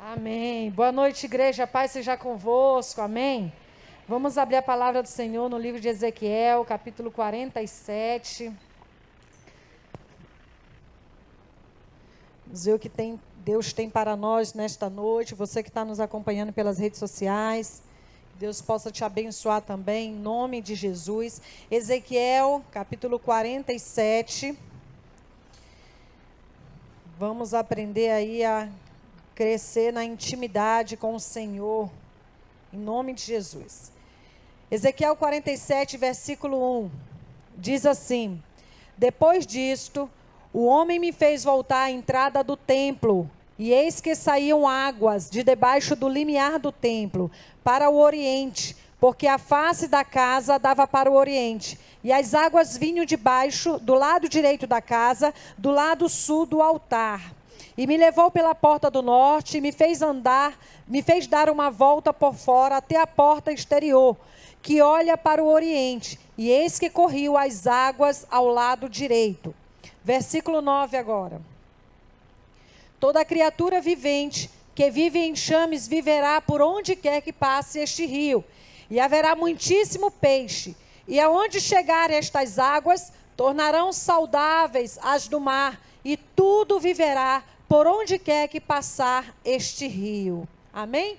Amém. Boa noite, igreja. Paz seja convosco. Amém. Vamos abrir a palavra do Senhor no livro de Ezequiel, capítulo 47. Vamos ver o que Deus tem para nós nesta noite. Você que está nos acompanhando pelas redes sociais, Deus possa te abençoar também, em nome de Jesus. Ezequiel, capítulo 47. Vamos aprender aí a crescer na intimidade com o Senhor, em nome de Jesus. Ezequiel 47, versículo 1, diz assim: Depois disto, o homem me fez voltar à entrada do templo, e eis que saíam águas de debaixo do limiar do templo, para o oriente, porque a face da casa dava para o oriente, e as águas vinham de baixo, do lado direito da casa, do lado sul do altar. E me levou pela porta do norte, e me fez dar uma volta por fora até a porta exterior, que olha para o oriente, e eis que corriam as águas ao lado direito. Versículo 9 agora. Toda criatura vivente que vive em enxames viverá por onde quer que passe este rio, e haverá muitíssimo peixe, e aonde chegarem estas águas, tornarão saudáveis as do mar, e tudo viverá por onde quer que passar este rio. Amém?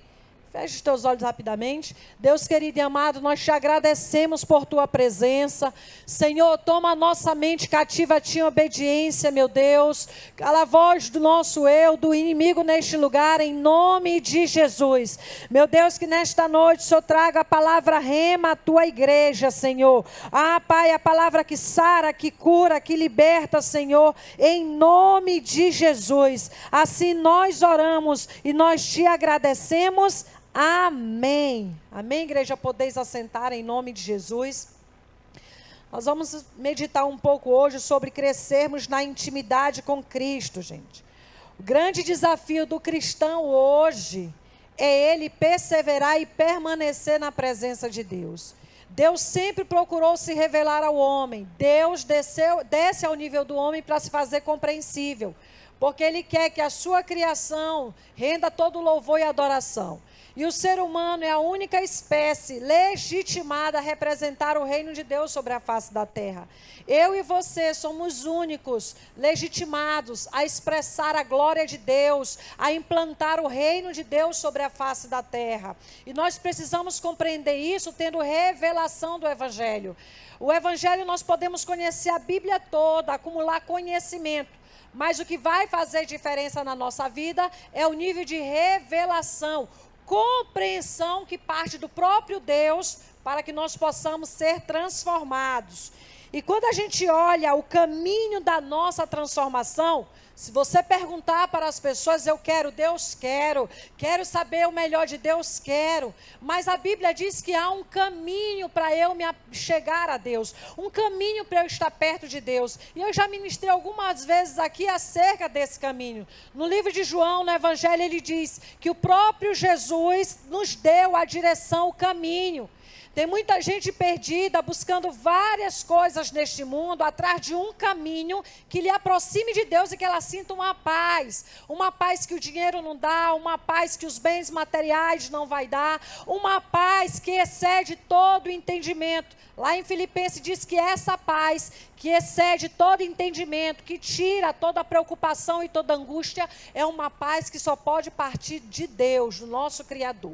Feche os teus olhos rapidamente. Deus querido e amado, nós te agradecemos por tua presença. Senhor, toma a nossa mente cativa a ti em obediência, meu Deus. Cala a voz do nosso eu, do inimigo neste lugar, em nome de Jesus. Meu Deus, que nesta noite o Senhor traga a palavra rema à tua igreja, Senhor. Ah, Pai, a palavra que sara, que cura, que liberta, Senhor, em nome de Jesus. Assim nós oramos e nós te agradecemos. Amém. Amém, igreja? Podeis assentar em nome de Jesus. Nós vamos meditar um pouco hoje sobre crescermos na intimidade com Cristo, gente. O grande desafio do cristão hoje é ele perseverar e permanecer na presença de Deus. Deus sempre procurou se revelar ao homem. Deus desce ao nível do homem para se fazer compreensível, porque Ele quer que a sua criação renda todo louvor e adoração. E o ser humano é a única espécie legitimada a representar o reino de Deus sobre a face da terra. Eu e você somos únicos, legitimados a expressar a glória de Deus, a implantar o reino de Deus sobre a face da terra. E nós precisamos compreender isso tendo revelação do Evangelho. O Evangelho nós podemos conhecer a Bíblia toda, acumular conhecimento. Mas o que vai fazer diferença na nossa vida é o nível de revelação, compreensão que parte do próprio Deus para que nós possamos ser transformados. E quando a gente olha o caminho da nossa transformação, se você perguntar para as pessoas, eu quero, Deus quero saber o melhor de Deus, quero. Mas a Bíblia diz que há um caminho para eu me chegar a Deus, um caminho para eu estar perto de Deus. E eu já ministrei algumas vezes aqui acerca desse caminho. No livro de João, no Evangelho, ele diz que o próprio Jesus nos deu a direção, o caminho. Tem muita gente perdida, buscando várias coisas neste mundo, atrás de um caminho que lhe aproxime de Deus e que ela sinta uma paz que o dinheiro não dá, uma paz que os bens materiais não vai dar, uma paz que excede todo o entendimento. Lá em Filipenses diz que essa paz que excede todo entendimento, que tira toda a preocupação e toda a angústia, é uma paz que só pode partir de Deus, do nosso Criador.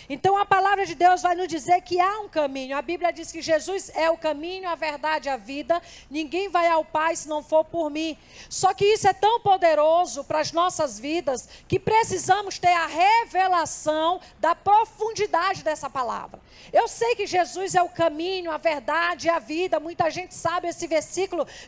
Então a palavra de Deus vai nos dizer que há um caminho. A Bíblia diz que Jesus é o caminho, a verdade e a vida. Ninguém vai ao Pai se não for por mim. Só que isso é tão poderoso para as nossas vidas que precisamos ter a revelação da profundidade dessa palavra. Eu sei que Jesus é o caminho, a verdade e a vida. Muita gente sabe esse versículo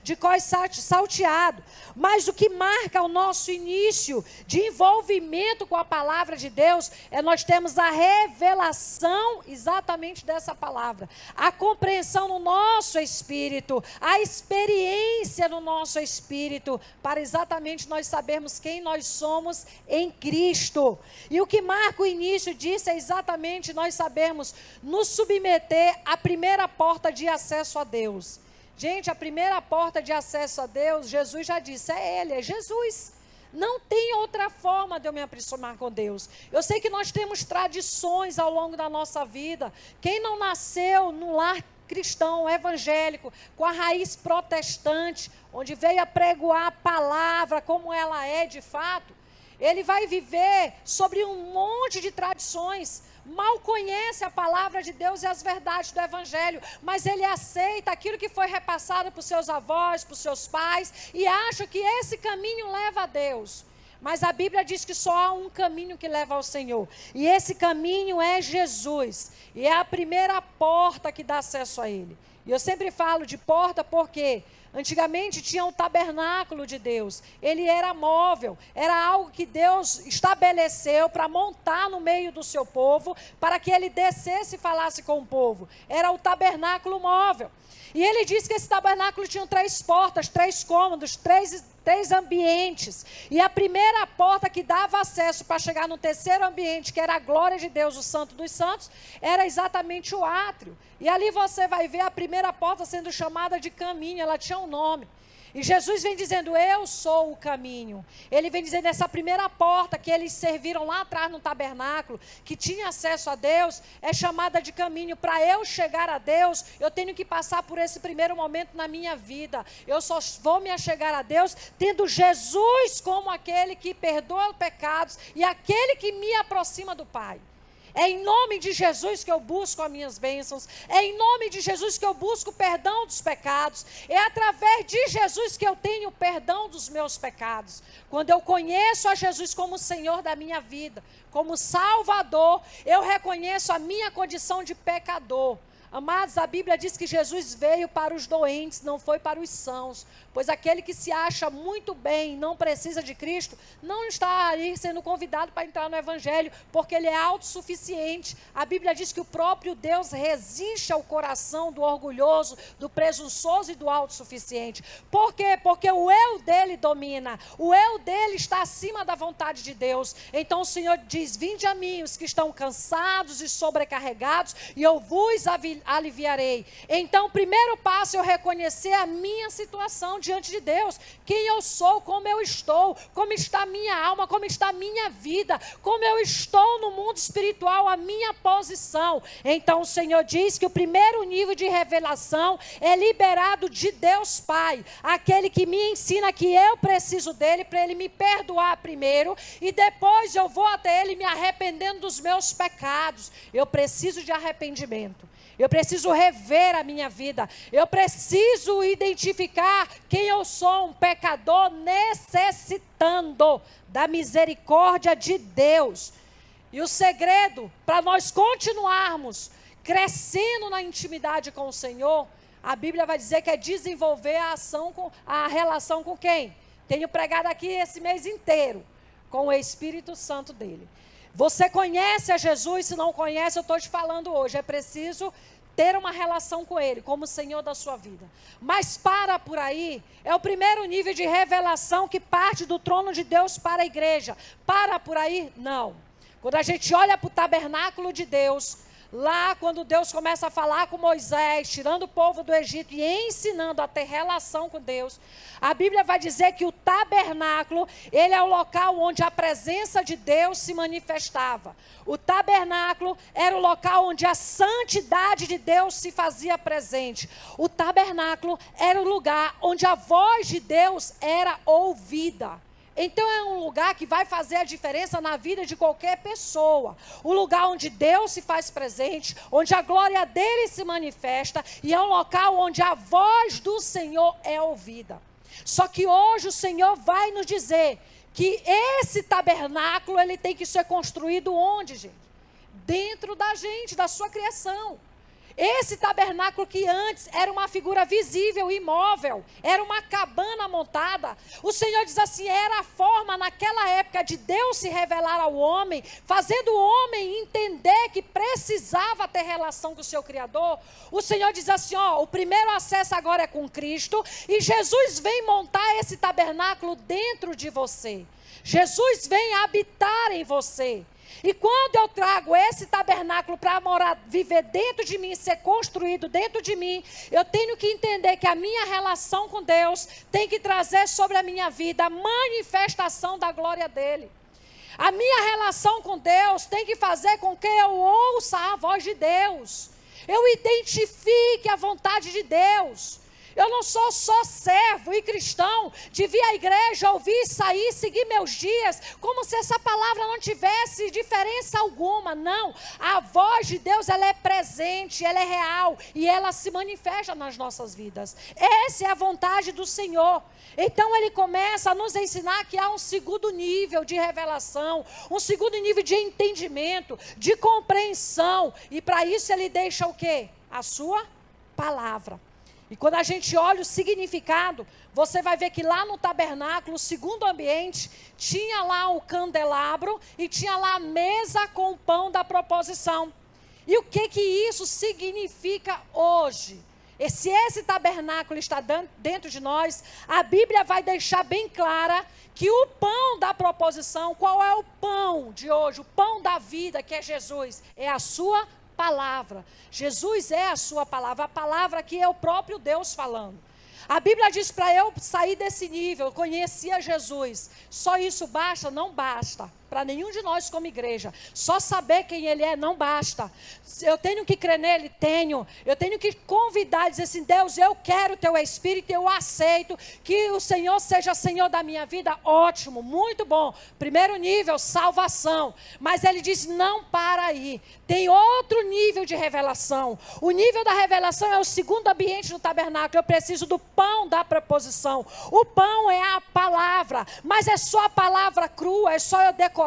de cor salteado. Mas o que marca o nosso início de envolvimento com a palavra de Deus é nós termos a revelação exatamente dessa palavra. A compreensão no nosso espírito, a experiência no nosso espírito, para exatamente nós sabermos quem nós somos em Cristo. E o que marca o início disso é exatamente nós sabermos nos submeter à primeira porta de acesso a Deus. Gente, a primeira porta de acesso a Deus, Jesus já disse, é Ele, é Jesus. Não tem outra forma de eu me aproximar com Deus. Eu sei que nós temos tradições ao longo da nossa vida. Quem não nasceu no lar cristão, evangélico, com a raiz protestante, onde veio a pregoar a palavra como ela é de fato, ele vai viver sobre um monte de tradições. Mal conhece a palavra de Deus e as verdades do evangelho, mas ele aceita aquilo que foi repassado por seus avós, por seus pais, e acha que esse caminho leva a Deus. Mas a Bíblia diz que só há um caminho que leva ao Senhor, e esse caminho é Jesus, e é a primeira porta que dá acesso a Ele. E eu sempre falo de porta porque antigamente tinha o tabernáculo de Deus, ele era móvel, era algo que Deus estabeleceu para montar no meio do seu povo, para que ele descesse e falasse com o povo. Era o tabernáculo móvel. E ele diz que esse tabernáculo tinha 3 portas, 3 cômodos, 3 ambientes. E a primeira porta que dava acesso para chegar no terceiro ambiente, que era a glória de Deus, o Santo dos Santos, era exatamente o átrio. E ali você vai ver a primeira porta sendo chamada de caminho, ela tinha um nome. E Jesus vem dizendo, eu sou o caminho. Ele vem dizendo, essa primeira porta que eles serviram lá atrás no tabernáculo, que tinha acesso a Deus, é chamada de caminho. Para eu chegar a Deus, eu tenho que passar por esse primeiro momento na minha vida. Eu só vou me achegar a Deus tendo Jesus como aquele que perdoa os pecados e aquele que me aproxima do Pai. É em nome de Jesus que eu busco as minhas bênçãos. É em nome de Jesus que eu busco o perdão dos pecados. É através de Jesus que eu tenho o perdão dos meus pecados. Quando eu conheço a Jesus como Senhor da minha vida, como Salvador, eu reconheço a minha condição de pecador. Amados, a Bíblia diz que Jesus veio para os doentes, não foi para os sãos. Pois aquele que se acha muito bem, não precisa de Cristo, não está aí sendo convidado para entrar no Evangelho, porque ele é autossuficiente. A Bíblia diz que o próprio Deus resiste ao coração do orgulhoso, do presunçoso e do autossuficiente. Por quê? Porque o eu dele domina, o eu dele está acima da vontade de Deus. Então o Senhor diz, vinde a mim os que estão cansados e sobrecarregados, e eu vos aliviarei. Então o primeiro passo é eu reconhecer a minha situação diante de Deus, quem eu sou, como eu estou, como está a minha alma, como está a minha vida, como eu estou no mundo espiritual, a minha posição. Então o Senhor diz que o primeiro nível de revelação é liberado de Deus Pai, aquele que me ensina que eu preciso dele para ele me perdoar primeiro, e depois eu vou até ele me arrependendo dos meus pecados. Eu preciso de arrependimento. Eu preciso rever a minha vida. Eu preciso identificar quem eu sou, um pecador necessitando da misericórdia de Deus. E o segredo para nós continuarmos crescendo na intimidade com o Senhor, a Bíblia vai dizer que é desenvolver a relação com quem? Tenho pregado aqui esse mês inteiro, com o Espírito Santo dele. Você conhece a Jesus? Se não conhece, eu estou te falando hoje. É preciso ter uma relação com Ele, como Senhor da sua vida. Mas para por aí, é o primeiro nível de revelação que parte do trono de Deus para a igreja. Para por aí? Não. Quando a gente olha para o tabernáculo de Deus, lá quando Deus começa a falar com Moisés, tirando o povo do Egito e ensinando a ter relação com Deus, a Bíblia vai dizer que o tabernáculo, ele é o local onde a presença de Deus se manifestava. O tabernáculo era o local onde a santidade de Deus se fazia presente. O tabernáculo era o lugar onde a voz de Deus era ouvida. Então é um lugar que vai fazer a diferença na vida de qualquer pessoa. O lugar onde Deus se faz presente, onde a glória dele se manifesta, e é um local onde a voz do Senhor é ouvida. Só que hoje o Senhor vai nos dizer que esse tabernáculo ele tem que ser construído onde, gente? Dentro da gente, da sua criação. Esse tabernáculo que antes era uma figura visível, imóvel, era uma cabana montada. O Senhor diz assim, era a forma naquela época de Deus se revelar ao homem, fazendo o homem entender que precisava ter relação com o seu Criador. O Senhor diz assim, ó, o primeiro acesso agora é com Cristo, e Jesus vem montar esse tabernáculo dentro de você. Jesus vem habitar em você. E quando eu trago esse tabernáculo para morar, viver dentro de mim, ser construído dentro de mim, eu tenho que entender que a minha relação com Deus tem que trazer sobre a minha vida a manifestação da glória dele. A minha relação com Deus tem que fazer com que eu ouça a voz de Deus. Eu identifique a vontade de Deus. Eu não sou só servo e cristão de vir à igreja, ouvir, sair, seguir meus dias, como se essa palavra não tivesse diferença alguma. Não, a voz de Deus, ela é presente, ela é real e ela se manifesta nas nossas vidas. Essa é a vontade do Senhor. Então ele começa a nos ensinar que há um segundo nível de revelação, um segundo nível de entendimento, de compreensão. E para isso ele deixa o quê? A sua palavra. E quando a gente olha o significado, você vai ver que lá no tabernáculo, o segundo ambiente, tinha lá o candelabro e tinha lá a mesa com o pão da proposição. E o que isso significa hoje? Se esse tabernáculo está dentro de nós, a Bíblia vai deixar bem clara que o pão da proposição, qual é o pão de hoje? O pão da vida, que é Jesus, é a sua palavra. Jesus é a sua palavra, a palavra que é o próprio Deus falando. A Bíblia diz para eu sair desse nível, eu conhecia Jesus. Só isso basta? Não basta. Para nenhum de nós como igreja. Só saber quem Ele é não basta. Eu tenho que crer nele? Tenho. Eu tenho que convidar e dizer assim, Deus, eu quero o Teu Espírito, eu aceito que o Senhor seja Senhor da minha vida. Ótimo, muito bom. Primeiro nível, salvação. Mas Ele diz, não para aí. Tem outro nível de revelação. O nível da revelação é o segundo ambiente no tabernáculo. Eu preciso do pão da preposição. O pão é a palavra, mas é só a palavra crua, é só eu decorar,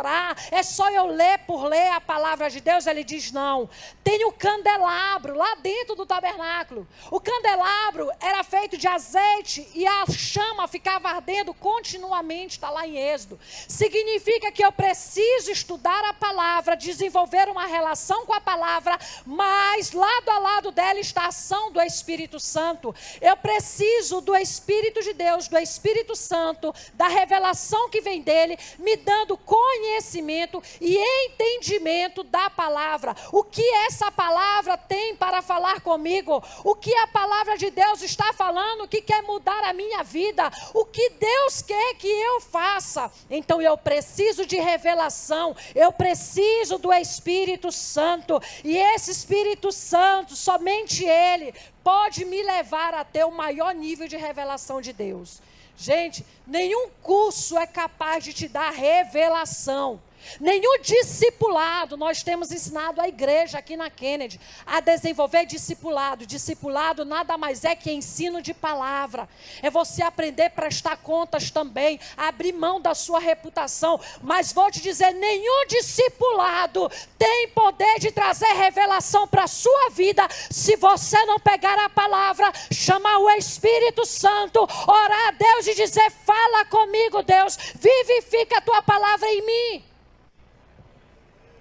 é só eu ler por ler a palavra de Deus. Ele diz não. Tem o candelabro lá dentro do tabernáculo. O candelabro era feito de azeite e a chama ficava ardendo continuamente, está lá em Êxodo. Significa que eu preciso estudar a palavra, desenvolver uma relação com a palavra, mas lado a lado dela está a ação do Espírito Santo. Eu preciso do Espírito de Deus, do Espírito Santo, da revelação que vem dele, me dando conhecimento e entendimento da palavra. O que essa palavra tem para falar comigo? O que a palavra de Deus está falando que quer mudar a minha vida? O que Deus quer que eu faça? Então eu preciso de revelação, eu preciso do Espírito Santo, e esse Espírito Santo, somente Ele pode me levar a ter o maior nível de revelação de Deus. Gente, nenhum curso é capaz de te dar revelação. Nenhum discipulado. Nós temos ensinado a igreja aqui na Kennedy a desenvolver discipulado. Discipulado nada mais é que ensino de palavra. É você aprender a prestar contas também, abrir mão da sua reputação. Mas vou te dizer, nenhum discipulado tem poder de trazer revelação para a sua vida se você não pegar a palavra, chamar o Espírito Santo, orar a Deus e dizer, fala comigo, Deus, vivifica a tua palavra em mim.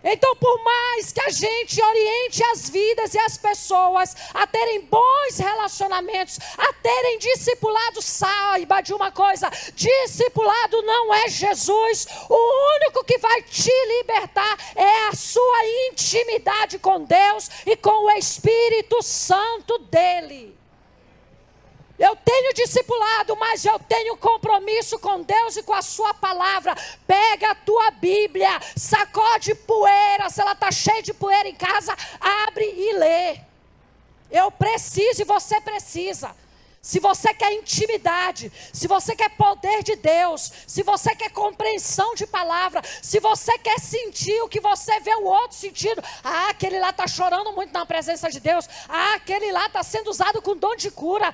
Então, por mais que a gente oriente as vidas e as pessoas a terem bons relacionamentos, a terem discipulado, saiba de uma coisa, discipulado não é Jesus. O único que vai te libertar é a sua intimidade com Deus e com o Espírito Santo dele. Eu tenho discipulado, mas eu tenho compromisso com Deus e com a sua palavra. Pega a tua Bíblia, sacode poeira, se ela está cheia de poeira em casa, abre e lê. Eu preciso e você precisa. Se você quer intimidade, se você quer poder de Deus, se você quer compreensão de palavra, se você quer sentir o que você vê o outro sentindo, aquele lá está chorando muito na presença de Deus, aquele lá está sendo usado com dom de cura,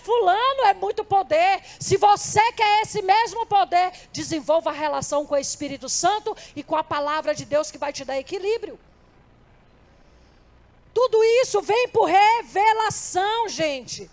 fulano é muito poder. Se você quer esse mesmo poder, desenvolva a relação com o Espírito Santo e com a palavra de Deus que vai te dar equilíbrio. Tudo isso vem por revelação, gente.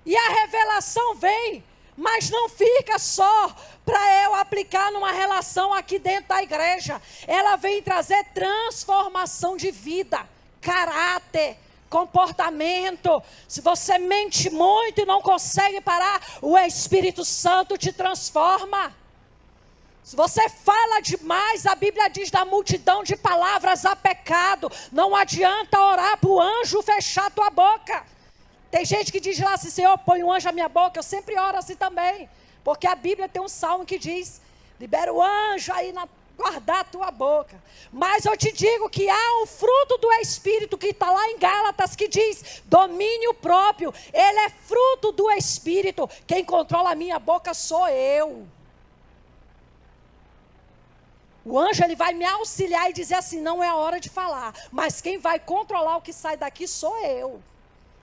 E a revelação vem, mas não fica só para eu aplicar numa relação aqui dentro da igreja. Ela vem trazer transformação de vida, caráter, comportamento. Se você mente muito e não consegue parar, o Espírito Santo te transforma. Se você fala demais, a Bíblia diz, da multidão de palavras há pecado. Não adianta orar para o anjo fechar a tua boca. Tem gente que diz lá assim, Senhor, põe um anjo na minha boca. Eu sempre oro assim também. Porque a Bíblia tem um salmo que diz, libera o anjo aí na guardar a tua boca. Mas eu te digo que há um fruto do Espírito que está lá em Gálatas que diz, domínio próprio. Ele é fruto do Espírito. Quem controla a minha boca sou eu. O anjo ele vai me auxiliar e dizer assim, não é a hora de falar. Mas quem vai controlar o que sai daqui sou eu.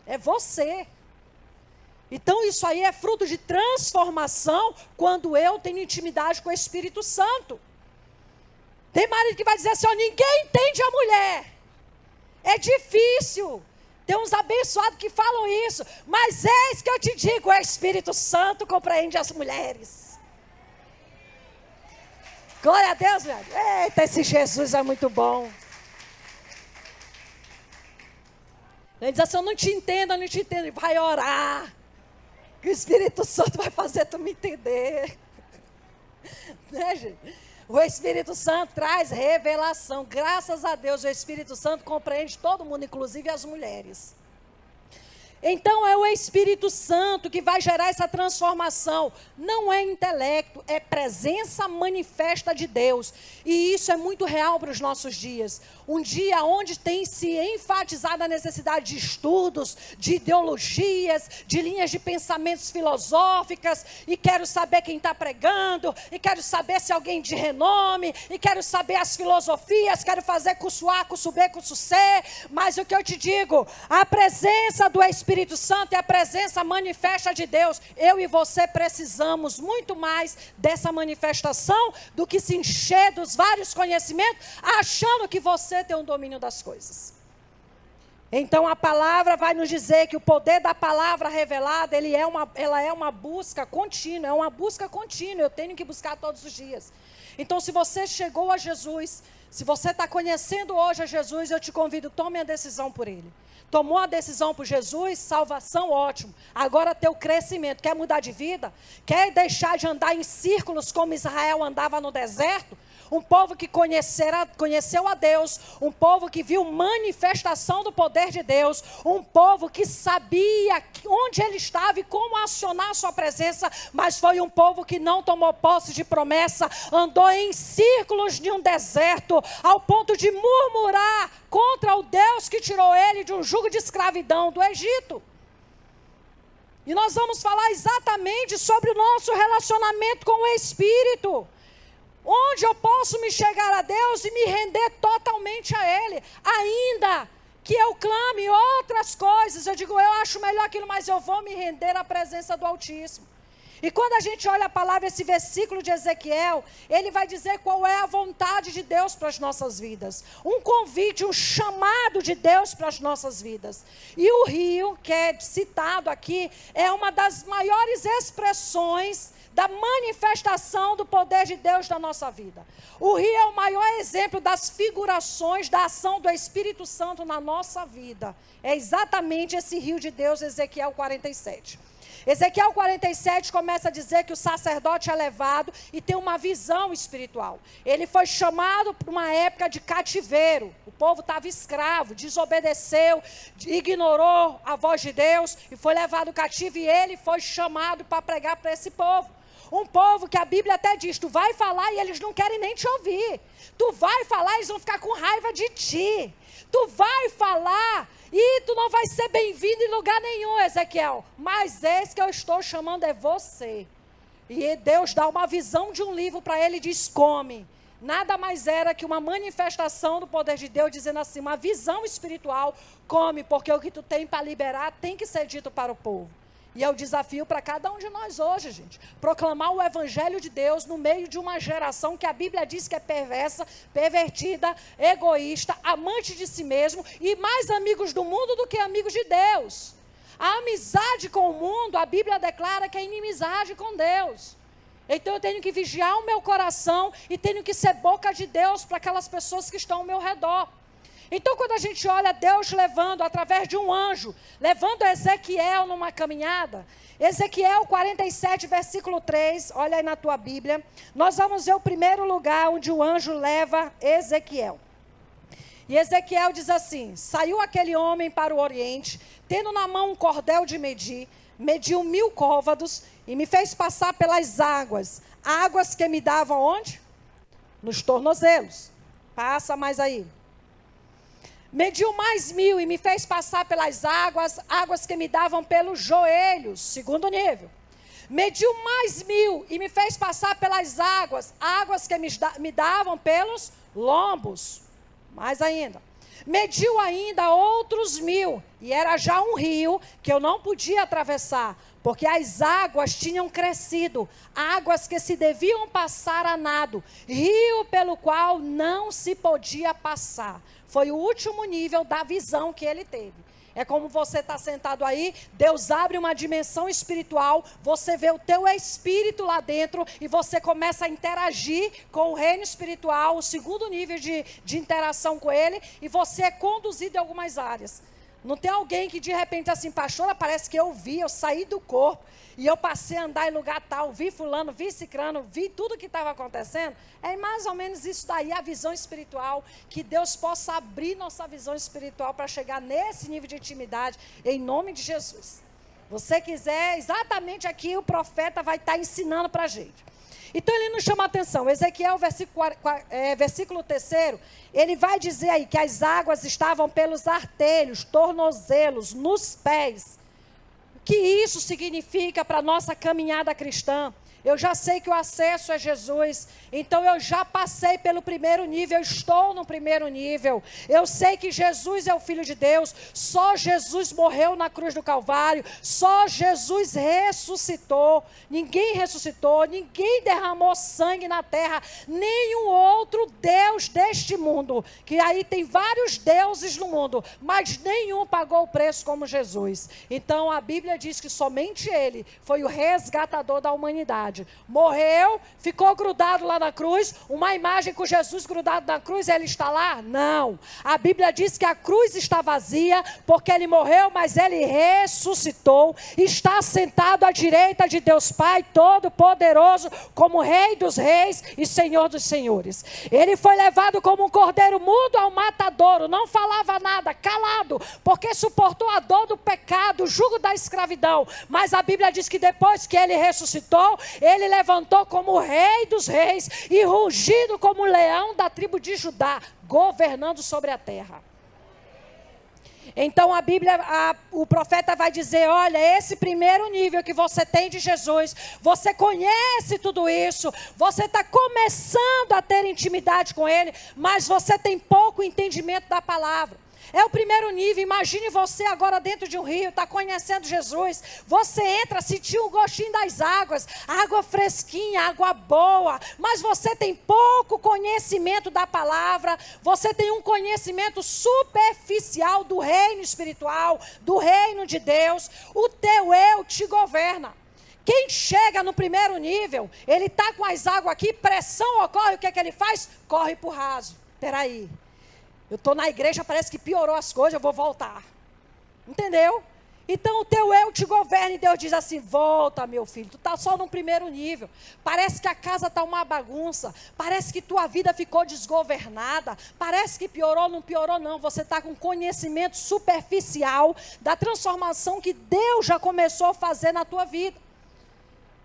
É você. Então isso aí é fruto de transformação quando eu tenho intimidade com o Espírito Santo. Tem marido que vai dizer assim, ninguém entende a mulher. É difícil. Tem uns abençoados que falam isso. Mas eis que eu te digo, o Espírito Santo compreende as mulheres. Glória a Deus, velho. Eita, esse Jesus é muito bom. Ele diz assim, eu não te entendo. Ele vai orar. Que o Espírito Santo vai fazer tu me entender. Né, gente? O Espírito Santo traz revelação. Graças a Deus, o Espírito Santo compreende todo mundo, inclusive as mulheres. Então é o Espírito Santo que vai gerar essa transformação. Não é intelecto, é presença manifesta de Deus. E isso é muito real para os nossos dias. Um dia onde tem se enfatizado a necessidade de estudos, de ideologias, de linhas de pensamentos filosóficas. E quero saber quem está pregando. E quero saber se alguém de renome. E quero saber as filosofias. Quero fazer curso A, curso B, curso C. Mas o que eu te digo, a presença do Espírito Santo é a presença manifesta de Deus. Eu e você precisamos muito mais dessa manifestação do que se encher dos vários conhecimentos, achando que você tem um domínio das coisas. Então a palavra vai nos dizer que o poder da palavra revelada, ela é uma busca contínua, é uma busca contínua, eu tenho que buscar todos os dias. Então se você chegou a Jesus, se você está conhecendo hoje a Jesus, eu te convido, tome a decisão por Ele. Tomou a decisão por Jesus, salvação, ótimo. Agora teu crescimento, quer mudar de vida? Quer deixar de andar em círculos como Israel andava no deserto? Um povo que conheceu a Deus, um povo que viu manifestação do poder de Deus, um povo que sabia onde ele estava e como acionar a sua presença, mas foi um povo que não tomou posse de promessa, andou em círculos de um deserto, ao ponto de murmurar contra o Deus que tirou ele de um jugo de escravidão do Egito. E nós vamos falar exatamente sobre o nosso relacionamento com o Espírito. Onde eu posso me chegar a Deus e me render totalmente a Ele. Ainda que eu clame outras coisas, eu digo, eu acho melhor aquilo, mas eu vou me render à presença do Altíssimo. E quando a gente olha a palavra, esse versículo de Ezequiel, ele vai dizer qual é a vontade de Deus para as nossas vidas. Um convite, um chamado de Deus para as nossas vidas. E o rio, que é citado aqui, é uma das maiores expressões da manifestação do poder de Deus na nossa vida. O rio é o maior exemplo das figurações da ação do Espírito Santo na nossa vida. É exatamente esse rio de Deus, Ezequiel 47. Ezequiel 47 começa a dizer que o sacerdote é levado e tem uma visão espiritual. Ele foi chamado para uma época de cativeiro. O povo estava escravo, desobedeceu, ignorou a voz de Deus e foi levado cativo, e ele foi chamado para pregar para esse povo. Um povo que a Bíblia até diz, tu vai falar e eles não querem nem te ouvir. Tu vai falar e eles vão ficar com raiva de ti. Tu vai falar e tu não vai ser bem-vindo em lugar nenhum, Ezequiel. Mas esse que eu estou chamando é você. E Deus dá uma visão de um livro para ele e diz, come. Nada mais era que uma manifestação do poder de Deus, dizendo assim, uma visão espiritual, come, porque o que tu tem para liberar tem que ser dito para o povo. E é o desafio para cada um de nós hoje, gente. Proclamar o Evangelho de Deus no meio de uma geração que a Bíblia diz que é perversa, pervertida, egoísta, amante de si mesmo e mais amigos do mundo do que amigos de Deus. A amizade com o mundo, a Bíblia declara que é inimizade com Deus. Então eu tenho que vigiar o meu coração e tenho que ser boca de Deus para aquelas pessoas que estão ao meu redor. Então, quando a gente olha Deus levando, através de um anjo, levando Ezequiel numa caminhada, Ezequiel 47, versículo 3, olha aí na tua Bíblia, nós vamos ver o primeiro lugar onde o anjo leva Ezequiel. E Ezequiel diz assim: saiu aquele homem para o oriente, tendo na mão um cordel de medir, mediu 1000 côvados e me fez passar pelas águas que me davam onde? Nos tornozelos. Passa mais aí. Mediu mais 1000 e me fez passar pelas águas que me davam pelos joelhos, segundo nível. Mediu mais 1000 e me fez passar pelas águas que me davam pelos lombos, mais ainda. Mediu ainda outros 1000, e era já um rio que eu não podia atravessar, porque as águas tinham crescido, águas que se deviam passar a nado, rio pelo qual não se podia passar. Foi o último nível da visão que ele teve. É como você está sentado aí, Deus abre uma dimensão espiritual, você vê o teu espírito lá dentro e você começa a interagir com o reino espiritual, o segundo nível de interação com ele, e você é conduzido em algumas áreas. Não tem alguém que de repente assim, pastora, parece que eu saí do corpo e eu passei a andar em lugar tal, vi fulano, vi cicrano, vi tudo que estava acontecendo. É mais ou menos isso daí, a visão espiritual, que Deus possa abrir nossa visão espiritual para chegar nesse nível de intimidade, em nome de Jesus. Você quiser, exatamente aqui o profeta vai estar ensinando para a gente. Então ele nos chama a atenção, Ezequiel, versículo 3, ele vai dizer aí que as águas estavam pelos artelhos, tornozelos, nos pés. O que isso significa para a nossa caminhada cristã? Eu já sei que o acesso é Jesus, então eu já passei pelo primeiro nível, eu estou no primeiro nível. Eu sei que Jesus é o Filho de Deus, só Jesus morreu na cruz do Calvário, só Jesus ressuscitou. Ninguém ressuscitou, ninguém derramou sangue na terra, nenhum outro Deus deste mundo, que aí tem vários deuses no mundo, mas nenhum pagou o preço como Jesus. Então a Bíblia diz que somente Ele foi o resgatador da humanidade. Morreu, ficou grudado lá na cruz, uma imagem com Jesus grudado na cruz, ele está lá? Não. A Bíblia diz que a cruz está vazia, porque ele morreu, mas ele ressuscitou, está sentado à direita de Deus Pai Todo-Poderoso, como Rei dos Reis e Senhor dos Senhores. Ele foi levado como um cordeiro mudo ao matadouro, não falava nada, calado, porque suportou a dor do pecado, o jugo da escravidão. Mas a Bíblia diz que depois que ele ressuscitou, ele levantou como Rei dos Reis e rugido como leão da tribo de Judá, governando sobre a terra. Então a Bíblia, o profeta vai dizer, olha, esse primeiro nível que você tem de Jesus, você conhece tudo isso, você está começando a ter intimidade com Ele, mas você tem pouco entendimento da palavra. É o primeiro nível. Imagine você agora dentro de um rio, está conhecendo Jesus. Você entra, sentiu o gostinho das águas, água fresquinha, água boa, mas você tem pouco conhecimento da palavra, você tem um conhecimento superficial do reino espiritual, do reino de Deus. O teu eu te governa. Quem chega no primeiro nível, ele está com as águas aqui, pressão ocorre, o que é que ele faz? Corre para o raso. Peraí. Eu estou na igreja, parece que piorou as coisas, eu vou voltar. Entendeu? Então o teu eu te governa e Deus diz assim, volta meu filho, tu está só no primeiro nível. Parece que a casa está uma bagunça, parece que tua vida ficou desgovernada, parece que piorou, não piorou não. Você está com conhecimento superficial da transformação que Deus já começou a fazer na tua vida.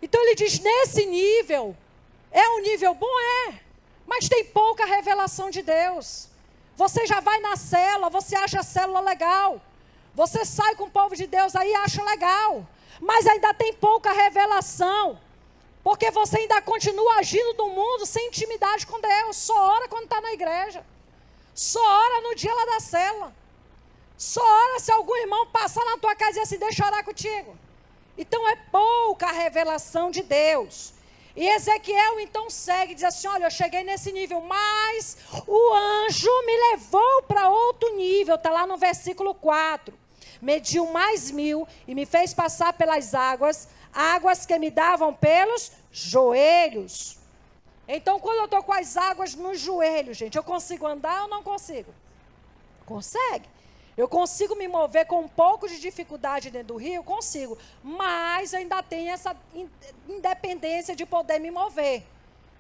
Então ele diz, nesse nível, é um nível bom? Mas tem pouca revelação de Deus. Você já vai na célula, você acha a célula legal. Você sai com o povo de Deus aí e acha legal. Mas ainda tem pouca revelação. Porque você ainda continua agindo no mundo sem intimidade com Deus. Só ora quando está na igreja. Só ora no dia lá da célula. Só ora se algum irmão passar na tua casa e dizer assim, deixa eu orar contigo. Então é pouca revelação de Deus. E Ezequiel então segue e diz assim, olha, eu cheguei nesse nível, mas o anjo me levou para outro nível, está lá no versículo 4. Mediu mais 1000 e me fez passar pelas águas que me davam pelos joelhos. Então quando eu estou com as águas nos joelhos, gente, eu consigo andar ou não consigo? Consegue. Eu consigo me mover com um pouco de dificuldade dentro do rio? Consigo. Mas eu ainda tenho essa independência de poder me mover.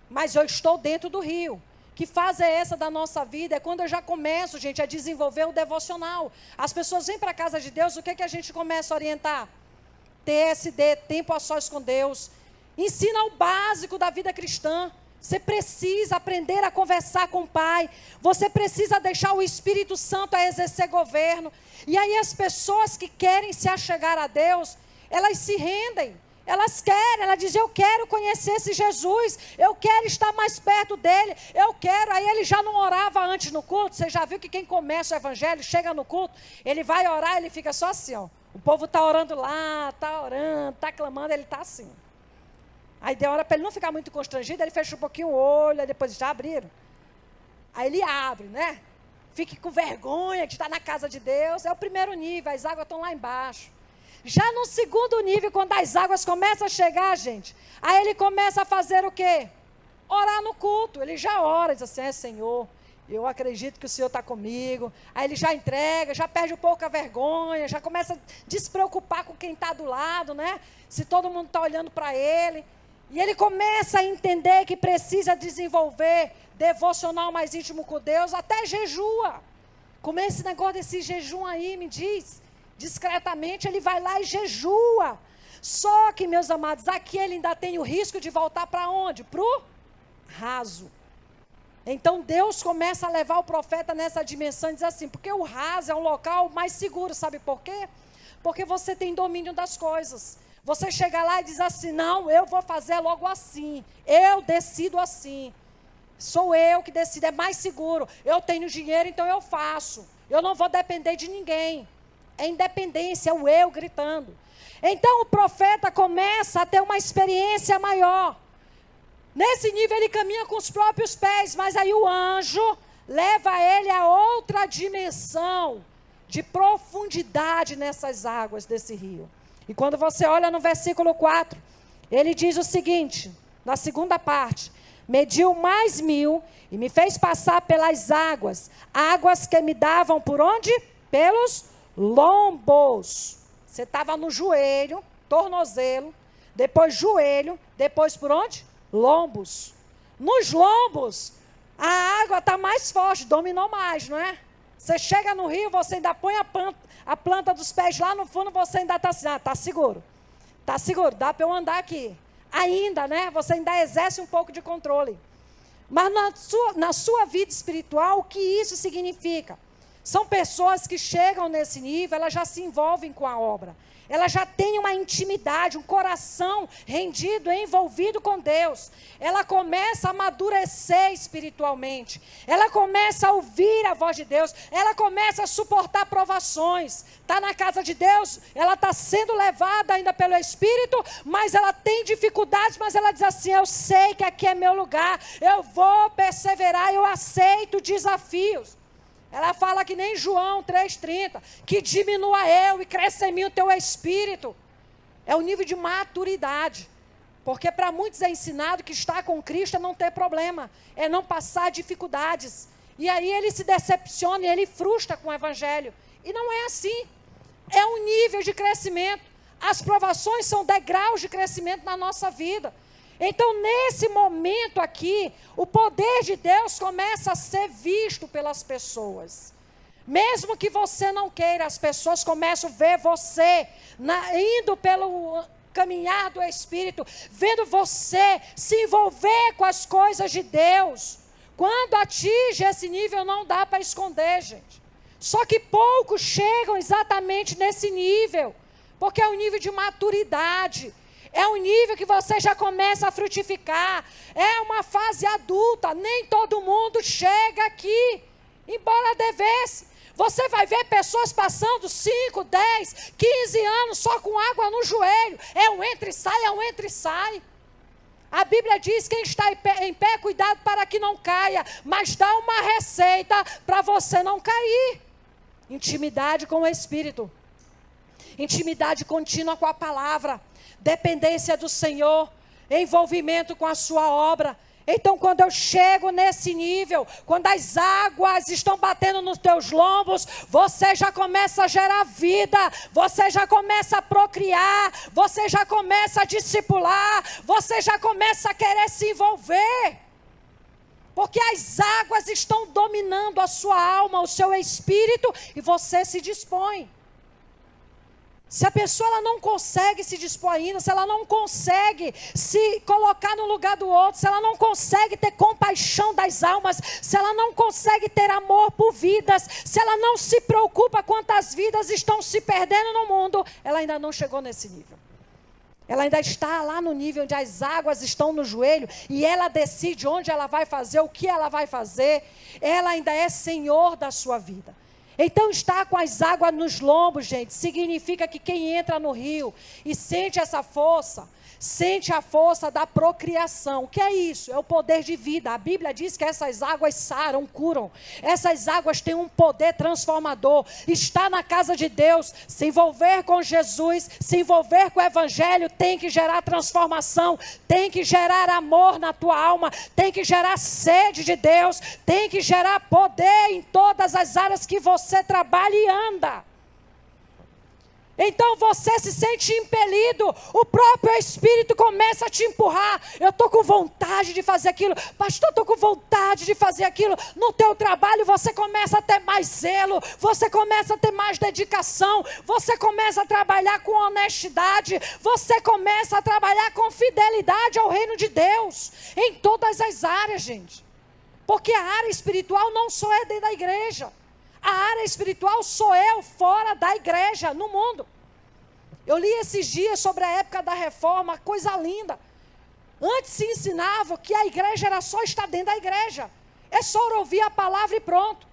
Mas eu estou dentro do rio. Que fase é essa da nossa vida? É quando eu já começo, gente, a desenvolver o devocional. As pessoas vêm para a casa de Deus, o que a gente começa a orientar? TSD, tempo a sós com Deus. Ensina o básico da vida cristã. Você precisa aprender a conversar com o Pai. Você precisa deixar o Espírito Santo a exercer governo. E aí as pessoas que querem se achegar a Deus, elas se rendem. Elas querem, ela diz, eu quero conhecer esse Jesus, eu quero estar mais perto dele, eu quero. Aí ele já não orava antes no culto. Você já viu que quem começa o evangelho, chega no culto, ele vai orar, ele fica só assim, ó. O povo está orando lá, está orando, está clamando, ele está assim. Aí deu hora para ele não ficar muito constrangido, ele fecha um pouquinho o olho, aí depois já abriram. Aí ele abre, né? Fique com vergonha de estar na casa de Deus. É o primeiro nível, as águas estão lá embaixo. Já no segundo nível, quando as águas começam a chegar, gente, aí ele começa a fazer o quê? Orar no culto. Ele já ora, diz assim, Senhor, eu acredito que o Senhor está comigo. Aí ele já entrega, já perde um pouco a vergonha, já começa a despreocupar com quem está do lado, né? Se todo mundo está olhando para ele. E ele começa a entender que precisa desenvolver devocional mais íntimo com Deus, até jejua. Como é esse negócio desse jejum aí, me diz? Discretamente ele vai lá e jejua. Só que, meus amados, aqui ele ainda tem o risco de voltar para onde? Para o raso. Então Deus começa a levar o profeta nessa dimensão e diz assim, porque o raso é um local mais seguro, sabe por quê? Porque você tem domínio das coisas. Você chega lá e diz assim, não, eu vou fazer logo assim, eu decido assim, sou eu que decido, é mais seguro, eu tenho dinheiro, então eu faço, eu não vou depender de ninguém. É independência, é o eu gritando. Então o profeta começa a ter uma experiência maior. Nesse nível ele caminha com os próprios pés, mas aí o anjo leva ele a outra dimensão de profundidade nessas águas desse rio. E quando você olha no versículo 4, ele diz o seguinte, na segunda parte, mediu mais 1000 e me fez passar pelas águas, águas que me davam por onde? Pelos lombos. Você estava no joelho, tornozelo, depois joelho, depois por onde? Lombos. Nos lombos, a água está mais forte, dominou mais, não é? Você chega no rio, você ainda põe a planta dos pés lá no fundo, você ainda está assim, está seguro. Está seguro, dá para eu andar aqui. Ainda, né? Você ainda exerce um pouco de controle. Mas na sua vida espiritual, o que isso significa? São pessoas que chegam nesse nível, elas já se envolvem com a obra. Ela já tem uma intimidade, um coração rendido, envolvido com Deus. Ela começa a amadurecer espiritualmente. Ela começa a ouvir a voz de Deus. Ela começa a suportar provações. Está na casa de Deus, ela está sendo levada ainda pelo Espírito, mas ela tem dificuldades, mas ela diz assim, eu sei que aqui é meu lugar, eu vou perseverar, eu aceito desafios. Ela fala que nem João 3,30, que diminua eu e cresça em mim o teu espírito. É o nível de maturidade. Porque para muitos é ensinado que estar com Cristo é não ter problema, é não passar dificuldades. E aí ele se decepciona e ele frustra com o evangelho. E não é assim. É um nível de crescimento. As provações são degraus de crescimento na nossa vida. Então, nesse momento aqui, o poder de Deus começa a ser visto pelas pessoas. Mesmo que você não queira, as pessoas começam a ver você indo pelo caminhar do Espírito, vendo você se envolver com as coisas de Deus. Quando atinge esse nível, não dá para esconder, gente. Só que poucos chegam exatamente nesse nível, porque é um nível de maturidade. É um nível que você já começa a frutificar. É uma fase adulta. Nem todo mundo chega aqui, embora devesse. Você vai ver pessoas passando 5, 10, 15 anos só com água no joelho. É um entra e sai, é um entra e sai. A Bíblia diz, quem está em pé, cuidado para que não caia. Mas dá uma receita para você não cair. Intimidade com o Espírito. Intimidade contínua com a palavra. Dependência do Senhor, envolvimento com a sua obra. Então, quando eu chego nesse nível, quando as águas estão batendo nos teus lombos, você já começa a gerar vida, você já começa a procriar, você já começa a discipular, você já começa a querer se envolver. Porque as águas estão dominando a sua alma, o seu espírito, e você se dispõe. Se a pessoa ela não consegue se dispor ainda, se ela não consegue se colocar no lugar do outro, se ela não consegue ter compaixão das almas, se ela não consegue ter amor por vidas, se ela não se preocupa quantas vidas estão se perdendo no mundo, ela ainda não chegou nesse nível. Ela ainda está lá no nível onde as águas estão no joelho e ela decide onde ela vai fazer, o que ela vai fazer. Ela ainda é senhor da sua vida. Então, estar com as águas nos lombos, gente, significa que quem entra no rio e sente essa força, sente a força da procriação. O que é isso? É o poder de vida. A Bíblia diz que essas águas saram, curam. Essas águas têm um poder transformador. Estar na casa de Deus, se envolver com Jesus, se envolver com o Evangelho, tem que gerar transformação, tem que gerar amor na tua alma, tem que gerar sede de Deus, tem que gerar poder em todas as áreas que você trabalha e anda. Então você se sente impelido, o próprio Espírito começa a te empurrar. Eu estou com vontade de fazer aquilo, pastor, estou com vontade de fazer aquilo. No teu trabalho você começa a ter mais zelo, você começa a ter mais dedicação, você começa a trabalhar com honestidade, você começa a trabalhar com fidelidade ao reino de Deus, em todas as áreas, gente. Porque a área espiritual não só é dentro da igreja. A área espiritual sou eu fora da igreja, no mundo. Eu li esses dias sobre a época da reforma, coisa linda. Antes se ensinava que a igreja era só estar dentro da igreja. É só ouvir a palavra e pronto.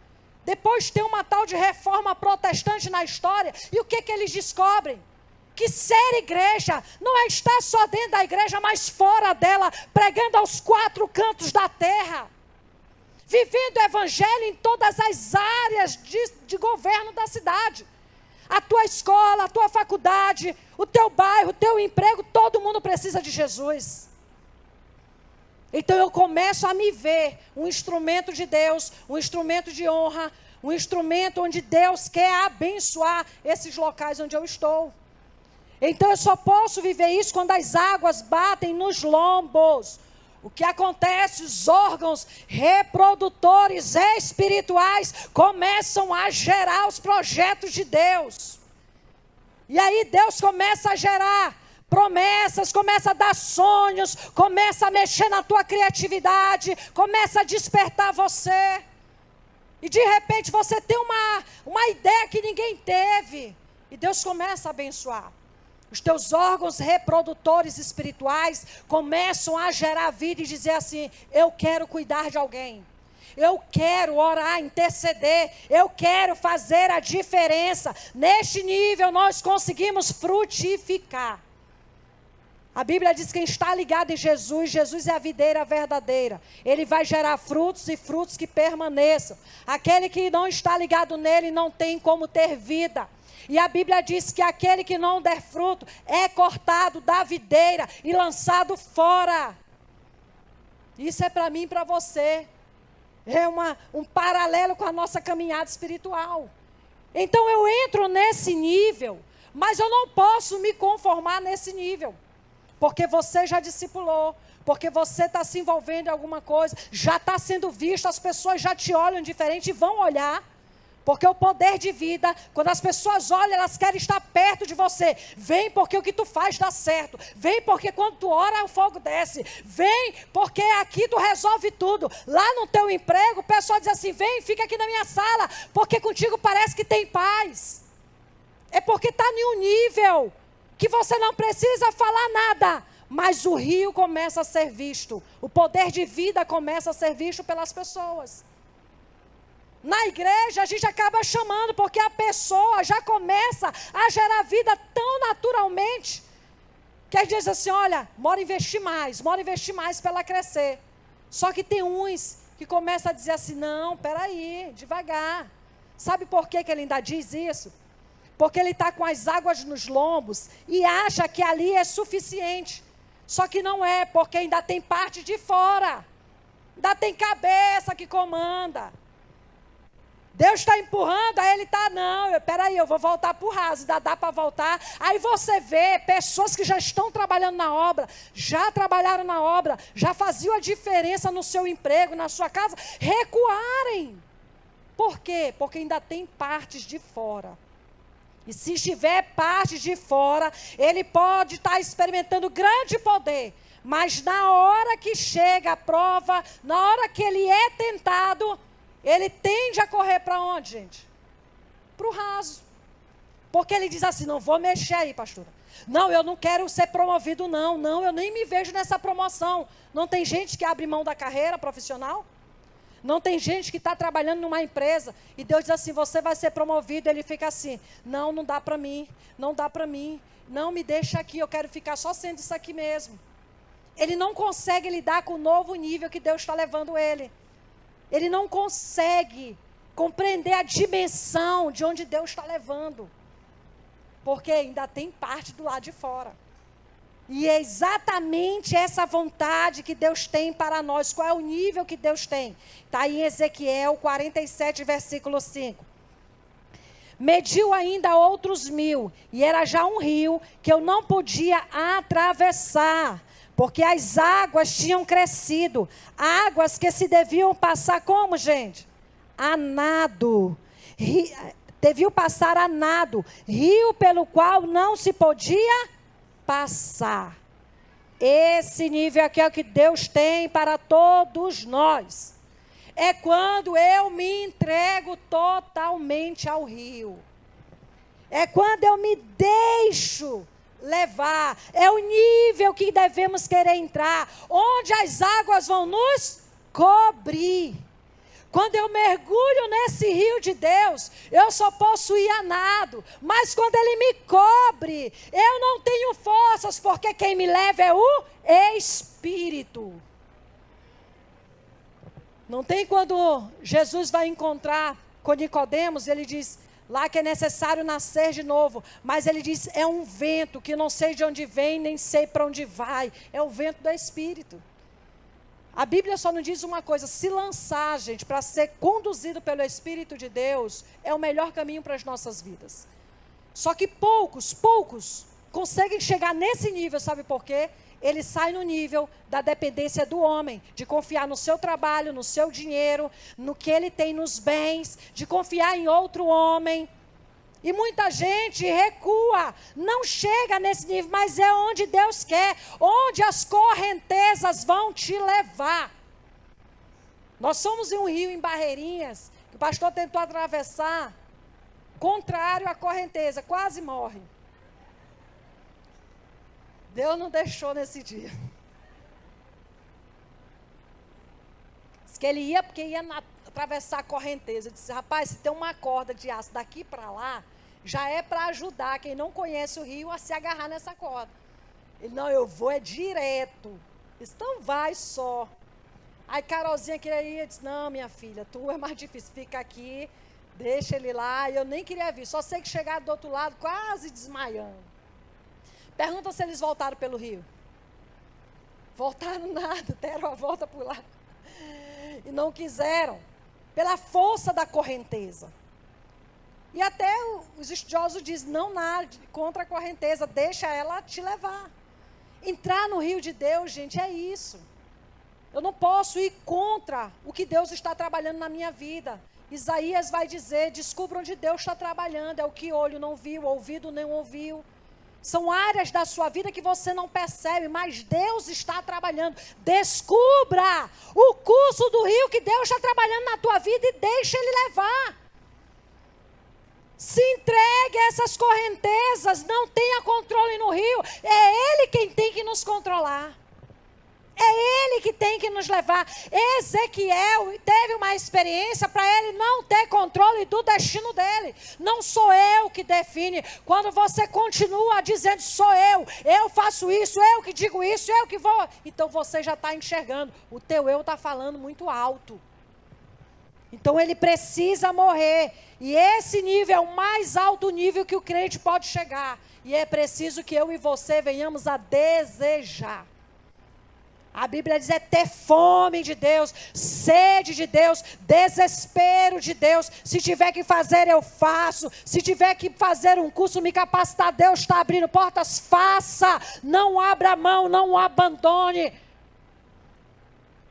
Depois tem uma tal de reforma protestante na história. E o que eles descobrem? Que ser igreja não é estar só dentro da igreja, mas fora dela, pregando aos 4 cantos da terra. Vivendo o evangelho em todas as áreas de governo da cidade. A tua escola, a tua faculdade, o teu bairro, o teu emprego, todo mundo precisa de Jesus. Então eu começo a me ver um instrumento de Deus, um instrumento de honra, um instrumento onde Deus quer abençoar esses locais onde eu estou. Então eu só posso viver isso quando as águas batem nos lombos. O que acontece? Os órgãos reprodutores espirituais começam a gerar os projetos de Deus. E aí Deus começa a gerar promessas, começa a dar sonhos, começa a mexer na tua criatividade, começa a despertar você. E de repente você tem uma ideia que ninguém teve. E Deus começa a abençoar. Os teus órgãos reprodutores espirituais começam a gerar vida e dizer assim: eu quero cuidar de alguém. Eu quero orar, interceder. Eu quero fazer a diferença. Neste nível nós conseguimos frutificar. A Bíblia diz que quem está ligado em Jesus, Jesus é a videira verdadeira. Ele vai gerar frutos e frutos que permaneçam. Aquele que não está ligado nele não tem como ter vida. E a Bíblia diz que aquele que não der fruto é cortado da videira e lançado fora. Isso é para mim e para você. É um paralelo com a nossa caminhada espiritual. Então eu entro nesse nível, mas eu não posso me conformar nesse nível. Porque você já discipulou, porque você está se envolvendo em alguma coisa, já está sendo visto, as pessoas já te olham diferente e vão olhar. Porque o poder de vida, quando as pessoas olham, elas querem estar perto de você. Vem porque o que tu faz dá certo. Vem porque quando tu ora, o fogo desce. Vem porque aqui tu resolve tudo. Lá no teu emprego, o pessoal diz assim: vem, fica aqui na minha sala, porque contigo parece que tem paz. É porque está em um nível que você não precisa falar nada. Mas o rio começa a ser visto. O poder de vida começa a ser visto pelas pessoas. Na igreja a gente acaba chamando, porque a pessoa já começa a gerar vida tão naturalmente, que a gente diz assim: olha, bora investir mais para ela crescer. Só que tem uns que começam a dizer assim: não, peraí, devagar. Sabe por que ele ainda diz isso? Porque ele está com as águas nos lombos e acha que ali é suficiente. Só que não é, porque ainda tem parte de fora. Ainda tem cabeça que comanda. Deus está empurrando, aí ele está, não, peraí, eu vou voltar para o raso, ainda dá para voltar. Aí você vê pessoas que já estão trabalhando na obra, já trabalharam na obra, já faziam a diferença no seu emprego, na sua casa, recuarem. Por quê? Porque ainda tem partes de fora. E se estiver partes de fora, ele pode estar experimentando grande poder. Mas na hora que chega a prova, na hora que ele é tentado, ele tende a correr para onde, gente? Para o raso. Porque ele diz assim, não vou mexer aí, pastora. Não, eu não quero ser promovido, não. Não, eu nem me vejo nessa promoção. Não tem gente que abre mão da carreira profissional? Não tem gente que está trabalhando numa empresa e Deus diz assim, você vai ser promovido. Ele fica assim, não, não dá para mim, não dá para mim. Não, me deixa aqui, eu quero ficar só sendo isso aqui mesmo. Ele não consegue lidar com o novo nível que Deus está levando ele. Ele não consegue compreender a dimensão de onde Deus está levando. Porque ainda tem parte do lado de fora. E é exatamente essa vontade que Deus tem para nós. Qual é o nível que Deus tem? Está em Ezequiel 47, versículo 5. Mediu ainda outros 1000, e era já um rio que eu não podia atravessar, porque as águas tinham crescido. Águas que se deviam passar como, gente? A nado. Deviam passar a nado. Rio pelo qual não se podia passar. Esse nível aqui é o que Deus tem para todos nós. É quando eu me entrego totalmente ao rio. É quando eu me deixo levar. É o nível que devemos querer entrar, onde as águas vão nos cobrir. Quando eu mergulho nesse rio de Deus, eu só posso ir a nado. Mas quando Ele me cobre, eu não tenho forças, porque quem me leva é o Espírito. Não tem quando Jesus vai encontrar com Nicodemos, ele diz lá que é necessário nascer de novo. Mas ele diz, é um vento que não sei de onde vem, nem sei para onde vai. É o vento do Espírito. A Bíblia só nos diz uma coisa, se lançar, gente, para ser conduzido pelo Espírito de Deus, é o melhor caminho para as nossas vidas. Só que poucos conseguem chegar nesse nível, sabe por quê? Ele sai no nível da dependência do homem, de confiar no seu trabalho, no seu dinheiro, no que ele tem nos bens, de confiar em outro homem. E muita gente recua, não chega nesse nível, mas é onde Deus quer, onde as correntezas vão te levar. Nós somos em um rio em Barreirinhas, que o pastor tentou atravessar, contrário à correnteza, quase morre. Deus não deixou nesse dia. Diz que ele ia porque ia atravessar a correnteza. Disse, rapaz, se tem uma corda de aço daqui para lá, já é para ajudar quem não conhece o rio a se agarrar nessa corda. Ele, não, eu vou direto. Disse, então vai só. Aí Carolzinha queria, disse, não, minha filha, tu é mais difícil, fica aqui, deixa ele lá. Eu nem queria vir, só sei que chegaram do outro lado quase desmaiando. Pergunta se eles voltaram pelo rio. Voltaram nada, deram a volta por lá. E não quiseram, pela força da correnteza. E até os estudiosos dizem, não nade contra a correnteza, deixa ela te levar. Entrar no rio de Deus, gente, é isso. Eu não posso ir contra o que Deus está trabalhando na minha vida. Isaías vai dizer, descubra onde Deus está trabalhando, é o que olho não viu, ouvido não ouviu. São áreas da sua vida que você não percebe, mas Deus está trabalhando. Descubra o curso do rio que Deus está trabalhando na tua vida e deixa Ele levar. Se entregue a essas correntezas, não tenha controle no rio. É Ele quem tem que nos controlar. É Ele que tem que nos levar. Ezequiel teve uma experiência para ele não ter controle do destino dele. Não sou eu que define. Quando você continua dizendo, sou eu faço isso, eu que digo isso, eu que vou. Então você já está enxergando. O teu eu está falando muito alto. Então ele precisa morrer. E esse nível é o mais alto nível que o crente pode chegar. E é preciso que eu e você venhamos a desejar. A Bíblia diz é ter fome de Deus, sede de Deus, desespero de Deus. Se tiver que fazer, eu faço. Se tiver que fazer um curso, me capacitar, Deus está abrindo portas, faça. Não abra mão, não abandone.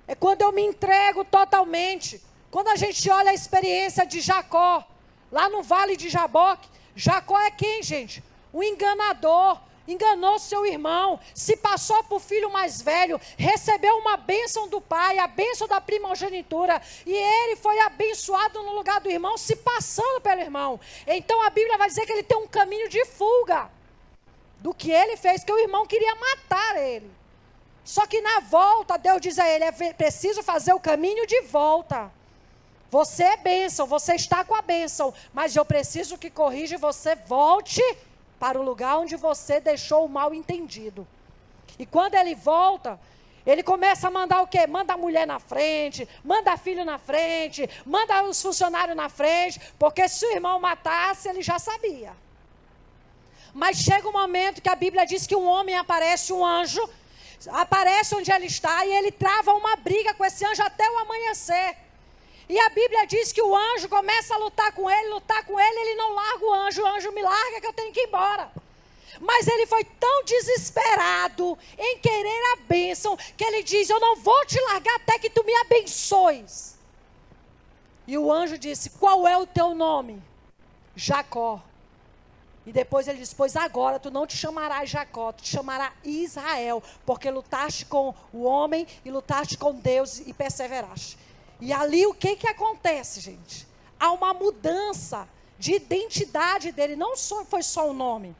É quando eu me entrego totalmente. Quando a gente olha a experiência de Jacó, lá no vale de Jaboque, Jacó é quem, gente? O enganador. Enganou seu irmão, se passou por filho mais velho, recebeu uma bênção do pai, a bênção da primogenitura, e ele foi abençoado no lugar do irmão, se passando pelo irmão. Então a Bíblia vai dizer que ele tem um caminho de fuga do que ele fez, que o irmão queria matar ele. Só que na volta, Deus diz a ele, é preciso fazer o caminho de volta. Você é bênção, você está com a bênção, mas eu preciso que corrija e você volte para o lugar onde você deixou o mal entendido. E quando ele volta, ele começa a mandar o quê? Manda a mulher na frente, manda filho na frente, manda os funcionários na frente, porque se o irmão matasse, ele já sabia. Mas chega um momento que a Bíblia diz que um homem aparece, um anjo, aparece onde ele está, e ele trava uma briga com esse anjo até o amanhecer. E a Bíblia diz que o anjo começa a lutar com ele, ele não larga o anjo me larga que eu tenho que ir embora. Mas ele foi tão desesperado em querer a bênção, que ele diz, eu não vou te largar até que tu me abençoes. E o anjo disse, qual é o teu nome? Jacó. E depois ele disse, pois agora tu não te chamarás Jacó, tu te chamarás Israel, porque lutaste com o homem e lutaste com Deus e perseveraste. E ali o que acontece, gente? Há uma mudança de identidade dele, não foi só o nome.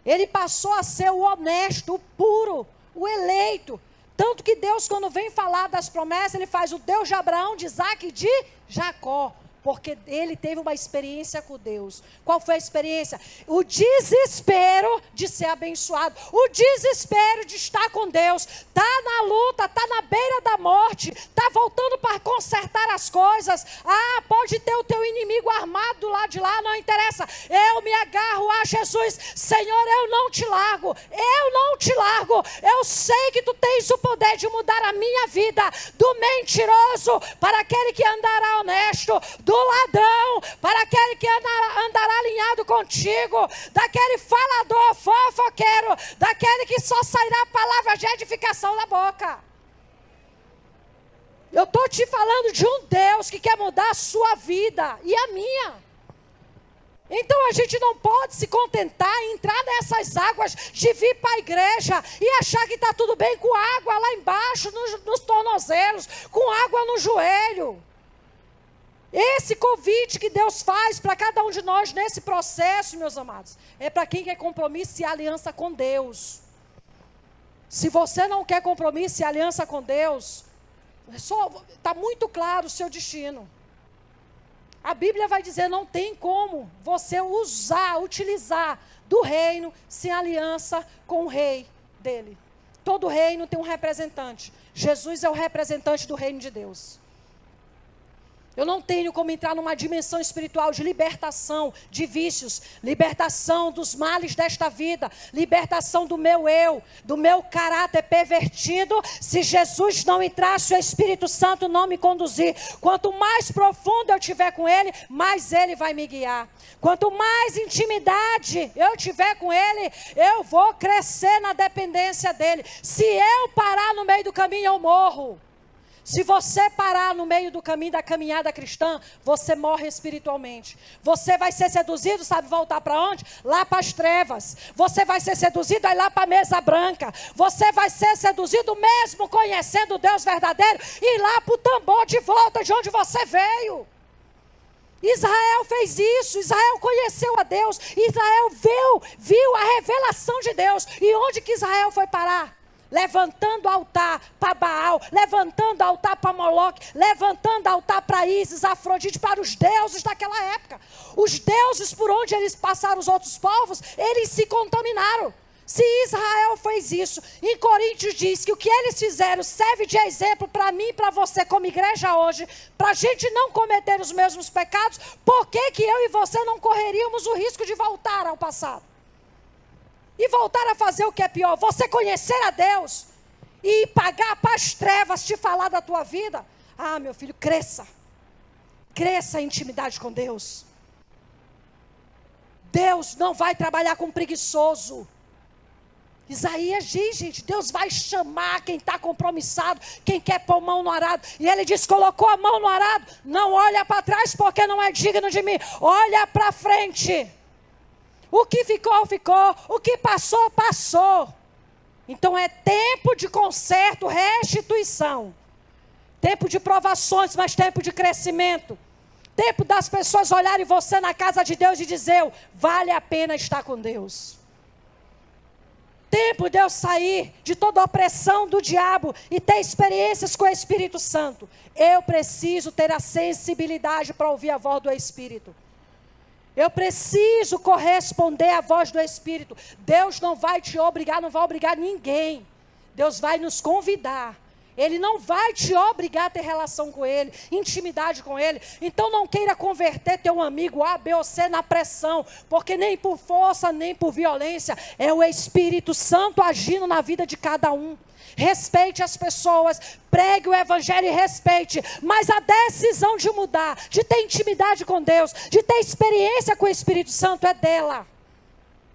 Ele passou a ser o honesto, o puro, o eleito. Tanto que Deus, quando vem falar das promessas, ele faz o Deus de Abraão, de Isaac e de Jacó. Porque ele teve uma experiência com Deus. Qual foi a experiência? O desespero de ser abençoado. O desespero de estar com Deus. Está na luta, está na beira da morte. Está voltando para consertar as coisas. Ah, pode ter o teu inimigo armado do lado de lá, não interessa. Eu me agarro a Jesus. Senhor, eu não te largo. Eu não te largo. Eu sei que tu tens o poder de mudar a minha vida. Do mentiroso para aquele que andará honesto. Do ladrão, para aquele que andará alinhado contigo, daquele falador, fofoqueiro, daquele que só sairá palavras de edificação da boca. Eu estou te falando de um Deus que quer mudar a sua vida e a minha. Então a gente não pode se contentar em entrar nessas águas de vir para a igreja e achar que está tudo bem com água lá embaixo, nos tornozelos, com água no joelho. Esse convite que Deus faz para cada um de nós nesse processo, meus amados, é para quem quer compromisso e aliança com Deus. Se você não quer compromisso e aliança com Deus, está muito claro o seu destino. A Bíblia vai dizer, não tem como você utilizar do reino sem aliança com o rei dele. Todo reino tem um representante. Jesus é o representante do reino de Deus. Eu não tenho como entrar numa dimensão espiritual de libertação de vícios, libertação dos males desta vida, libertação do meu eu, do meu caráter pervertido, se Jesus não entrar, se o Espírito Santo não me conduzir. Quanto mais profundo eu tiver com Ele, mais Ele vai me guiar. Quanto mais intimidade eu tiver com Ele, eu vou crescer na dependência dEle. Se eu parar no meio do caminho, eu morro. Se você parar no meio do caminho da caminhada cristã, você morre espiritualmente. Você vai ser seduzido, sabe voltar para onde? Lá para as trevas. Você vai ser seduzido, aí lá para a mesa branca. Você vai ser seduzido mesmo conhecendo o Deus verdadeiro, e lá para o tambor de volta de onde você veio. Israel fez isso, Israel conheceu a Deus, Israel viu a revelação de Deus. E onde que Israel foi parar? Levantando altar para Baal, levantando altar para Moloque, levantando altar para Ísis, Afrodite, para os deuses daquela época. Os deuses por onde eles passaram os outros povos, eles se contaminaram. Se Israel fez isso, em Coríntios diz que o que eles fizeram serve de exemplo para mim e para você como igreja hoje, para a gente não cometer os mesmos pecados. Por que que eu e você não correríamos o risco de voltar ao passado? E voltar a fazer o que é pior, você conhecer a Deus e pagar para as trevas te falar da tua vida. Ah, meu filho, cresça. Cresça em intimidade com Deus. Deus não vai trabalhar com preguiçoso. Isaías diz, gente, Deus vai chamar quem está compromissado, quem quer pôr mão no arado. E ele diz, colocou a mão no arado, não olha para trás porque não é digno de mim. Olha para frente. O que ficou, ficou. O que passou, passou. Então é tempo de conserto, restituição. Tempo de provações, mas tempo de crescimento. Tempo das pessoas olharem você na casa de Deus e dizer, vale a pena estar com Deus. Tempo de eu sair de toda a opressão do diabo e ter experiências com o Espírito Santo. Eu preciso ter a sensibilidade para ouvir a voz do Espírito. Eu preciso corresponder à voz do Espírito. Deus não vai te obrigar, não vai obrigar ninguém. Deus vai nos convidar. Ele não vai te obrigar a ter relação com Ele, intimidade com Ele. Então não queira converter teu amigo A, B ou C na pressão, porque nem por força, nem por violência, é o Espírito Santo agindo na vida de cada um. Respeite as pessoas, pregue o Evangelho e respeite, mas a decisão de mudar, de ter intimidade com Deus, de ter experiência com o Espírito Santo é dela.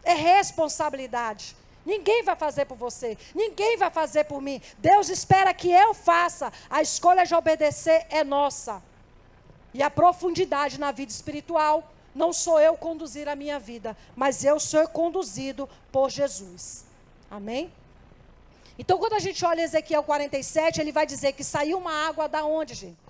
É responsabilidade. Ninguém vai fazer por você, ninguém vai fazer por mim. Deus espera que eu faça. A escolha de obedecer é nossa. E a profundidade na vida espiritual, não sou eu conduzir a minha vida, mas eu sou conduzido por Jesus. Amém? Então quando a gente olha Ezequiel 47, ele vai dizer que saiu uma água da onde, gente?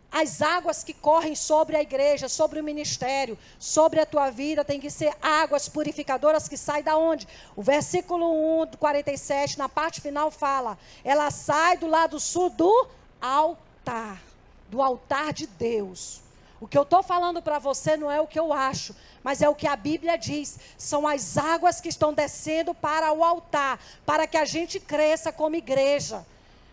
As águas que correm sobre a igreja, sobre o ministério, sobre a tua vida, tem que ser águas purificadoras que saem da onde? O versículo 1 do 47, na parte final fala, ela sai do lado sul do altar de Deus. O que eu estou falando para você não é o que eu acho, mas é o que a Bíblia diz. São as águas que estão descendo para o altar, para que a gente cresça como igreja,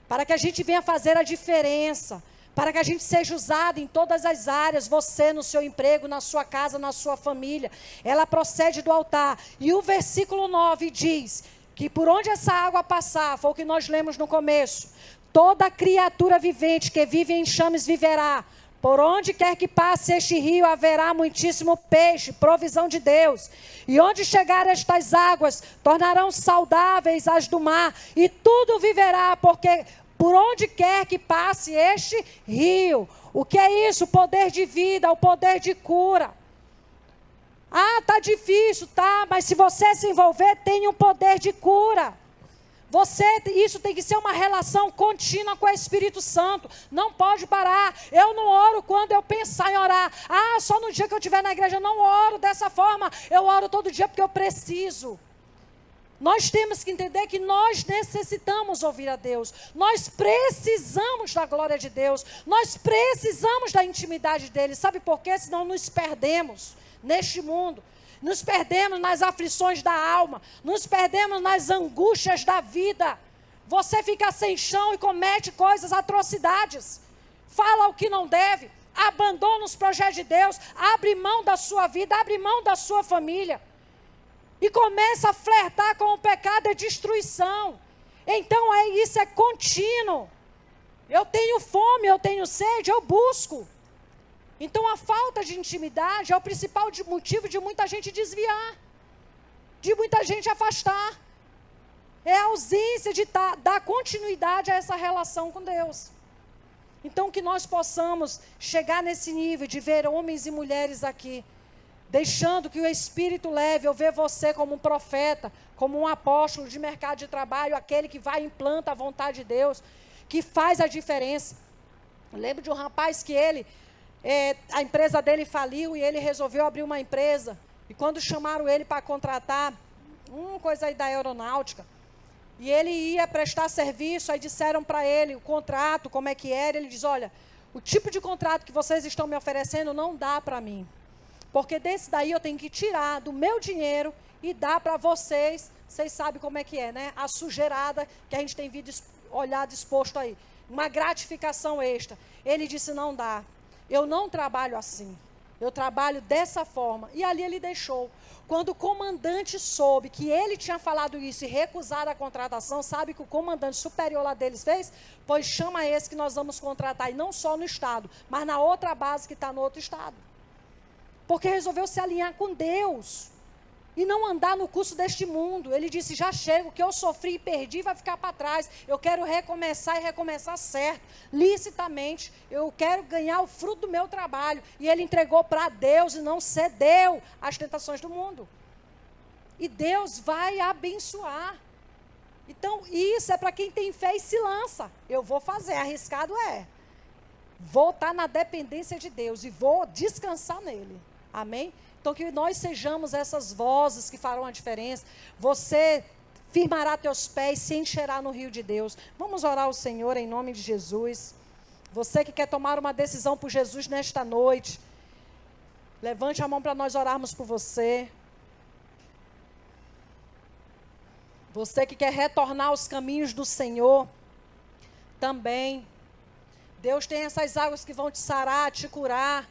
para que a gente venha fazer a diferença, para que a gente seja usado em todas as áreas, você no seu emprego, na sua casa, na sua família. Ela procede do altar. E o versículo 9 diz que por onde essa água passar, foi o que nós lemos no começo, toda criatura vivente que vive em enxames viverá. Por onde quer que passe este rio, haverá muitíssimo peixe, provisão de Deus. E onde chegar estas águas, tornarão saudáveis as do mar, e tudo viverá, porque por onde quer que passe este rio. O que é isso? O poder de vida, o poder de cura. Ah, tá difícil, tá, mas se você se envolver, tem um poder de cura. Isso tem que ser uma relação contínua com o Espírito Santo. Não pode parar. Eu não oro quando eu pensar em orar. Ah, só no dia que eu estiver na igreja. Eu não oro dessa forma. Eu oro todo dia porque eu preciso. Nós temos que entender que nós necessitamos ouvir a Deus. Nós precisamos da glória de Deus. Nós precisamos da intimidade dEle. Sabe por quê? Senão nos perdemos neste mundo. Nos perdemos nas aflições da alma. Nos perdemos nas angústias da vida. Você fica sem chão e comete coisas, atrocidades. Fala o que não deve. Abandona os projetos de Deus. Abre mão da sua vida. Abre mão da sua família. E começa a flertar com o pecado e destruição. Então isso é contínuo. Eu tenho fome, eu tenho sede, eu busco. Então a falta de intimidade é o principal motivo de muita gente desviar. De muita gente afastar. É a ausência de dar continuidade a essa relação com Deus. Então que nós possamos chegar nesse nível de ver homens e mulheres aqui, deixando que o Espírito leve, eu ver você como um profeta, como um apóstolo de mercado de trabalho, aquele que vai e implanta a vontade de Deus, que faz a diferença. Eu lembro de um rapaz que a empresa dele faliu e ele resolveu abrir uma empresa. E quando chamaram ele para contratar, uma coisa aí da aeronáutica, e ele ia prestar serviço, aí disseram para ele o contrato, como é que era, ele diz, olha, o tipo de contrato que vocês estão me oferecendo não dá para mim. Porque desse daí eu tenho que tirar do meu dinheiro e dar para vocês. Vocês sabem como é que é, né? A sujeirada que a gente tem olhado exposto aí. Uma gratificação extra. Ele disse, não dá. Eu não trabalho assim. Eu trabalho dessa forma. E ali ele deixou. Quando o comandante soube que ele tinha falado isso e recusado a contratação, sabe o que o comandante superior lá deles fez? Pois chama esse que nós vamos contratar, e não só no estado, mas na outra base que está no outro estado. Porque resolveu se alinhar com Deus e não andar no curso deste mundo. Ele disse, já chego, o que eu sofri e perdi vai ficar para trás. Eu quero recomeçar e recomeçar certo, licitamente. Eu quero ganhar o fruto do meu trabalho. E ele entregou para Deus e não cedeu às tentações do mundo. E Deus vai abençoar. Então, isso é para quem tem fé e se lança. Eu vou fazer, arriscado é. Vou estar na dependência de Deus e vou descansar nele. Amém? Então, que nós sejamos essas vozes que farão a diferença. Você firmará teus pés, se encherá no rio de Deus. Vamos orar ao Senhor em nome de Jesus. Você que quer tomar uma decisão por Jesus nesta noite, levante a mão para nós orarmos por você. Você que quer retornar aos caminhos do Senhor, também. Deus tem essas águas que vão te sarar, te curar.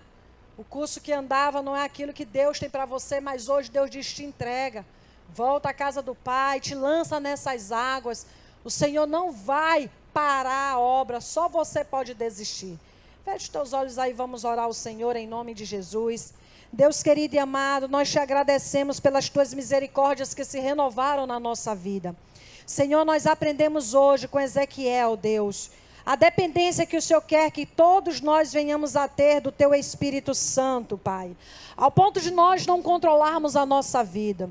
O curso que andava não é aquilo que Deus tem para você, mas hoje Deus diz, te entrega. Volta à casa do Pai, te lança nessas águas. O Senhor não vai parar a obra, só você pode desistir. Feche os teus olhos aí, vamos orar ao Senhor em nome de Jesus. Deus querido e amado, nós te agradecemos pelas tuas misericórdias que se renovaram na nossa vida. Senhor, nós aprendemos hoje com Ezequiel, Deus, a dependência que o Senhor quer que todos nós venhamos a ter do Teu Espírito Santo, Pai. Ao ponto de nós não controlarmos a nossa vida.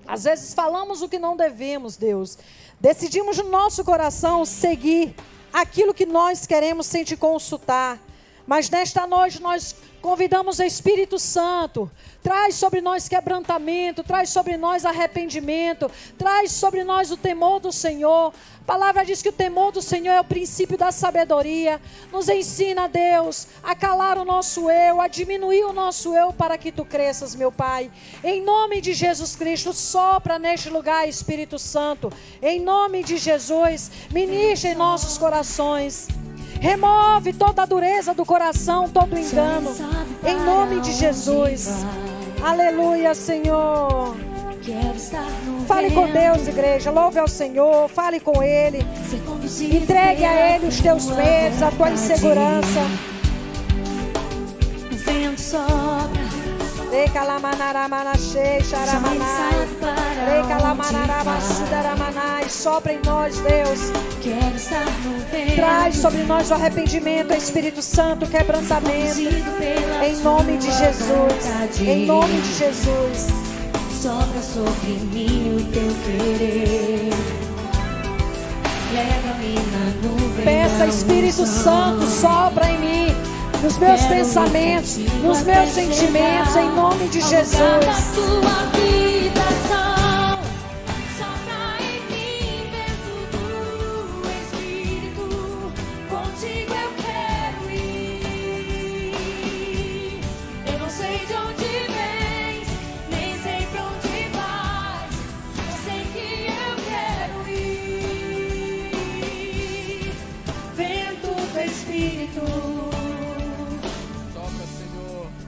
Às vezes falamos o que não devemos, Deus. Decidimos no nosso coração seguir aquilo que nós queremos sem te consultar. Mas nesta noite nós convidamos o Espírito Santo. Traz sobre nós quebrantamento, traz sobre nós arrependimento, traz sobre nós o temor do Senhor. A palavra diz que o temor do Senhor é o princípio da sabedoria. Nos ensina, Deus, a calar o nosso eu, a diminuir o nosso eu para que Tu cresças, meu Pai. Em nome de Jesus Cristo, sopra neste lugar, Espírito Santo. Em nome de Jesus, ministra em nossos corações. Remove toda a dureza do coração, todo o engano. Em nome de Jesus. Aleluia, Senhor. Fale com Deus, igreja. Louve ao Senhor. Fale com Ele. Entregue a Ele os teus medos, a tua insegurança. O vento sopra. Sopra em nós, Deus. Traz sobre nós o arrependimento, Espírito Santo, quebrantamento. Em nome de Jesus. Em nome de Jesus. Sopra sobre mim o teu querer. Leva-me na nuvem. Peça, Espírito Santo, sopra em mim. Nos meus pensamentos, nos meus sentimentos, em nome de Jesus.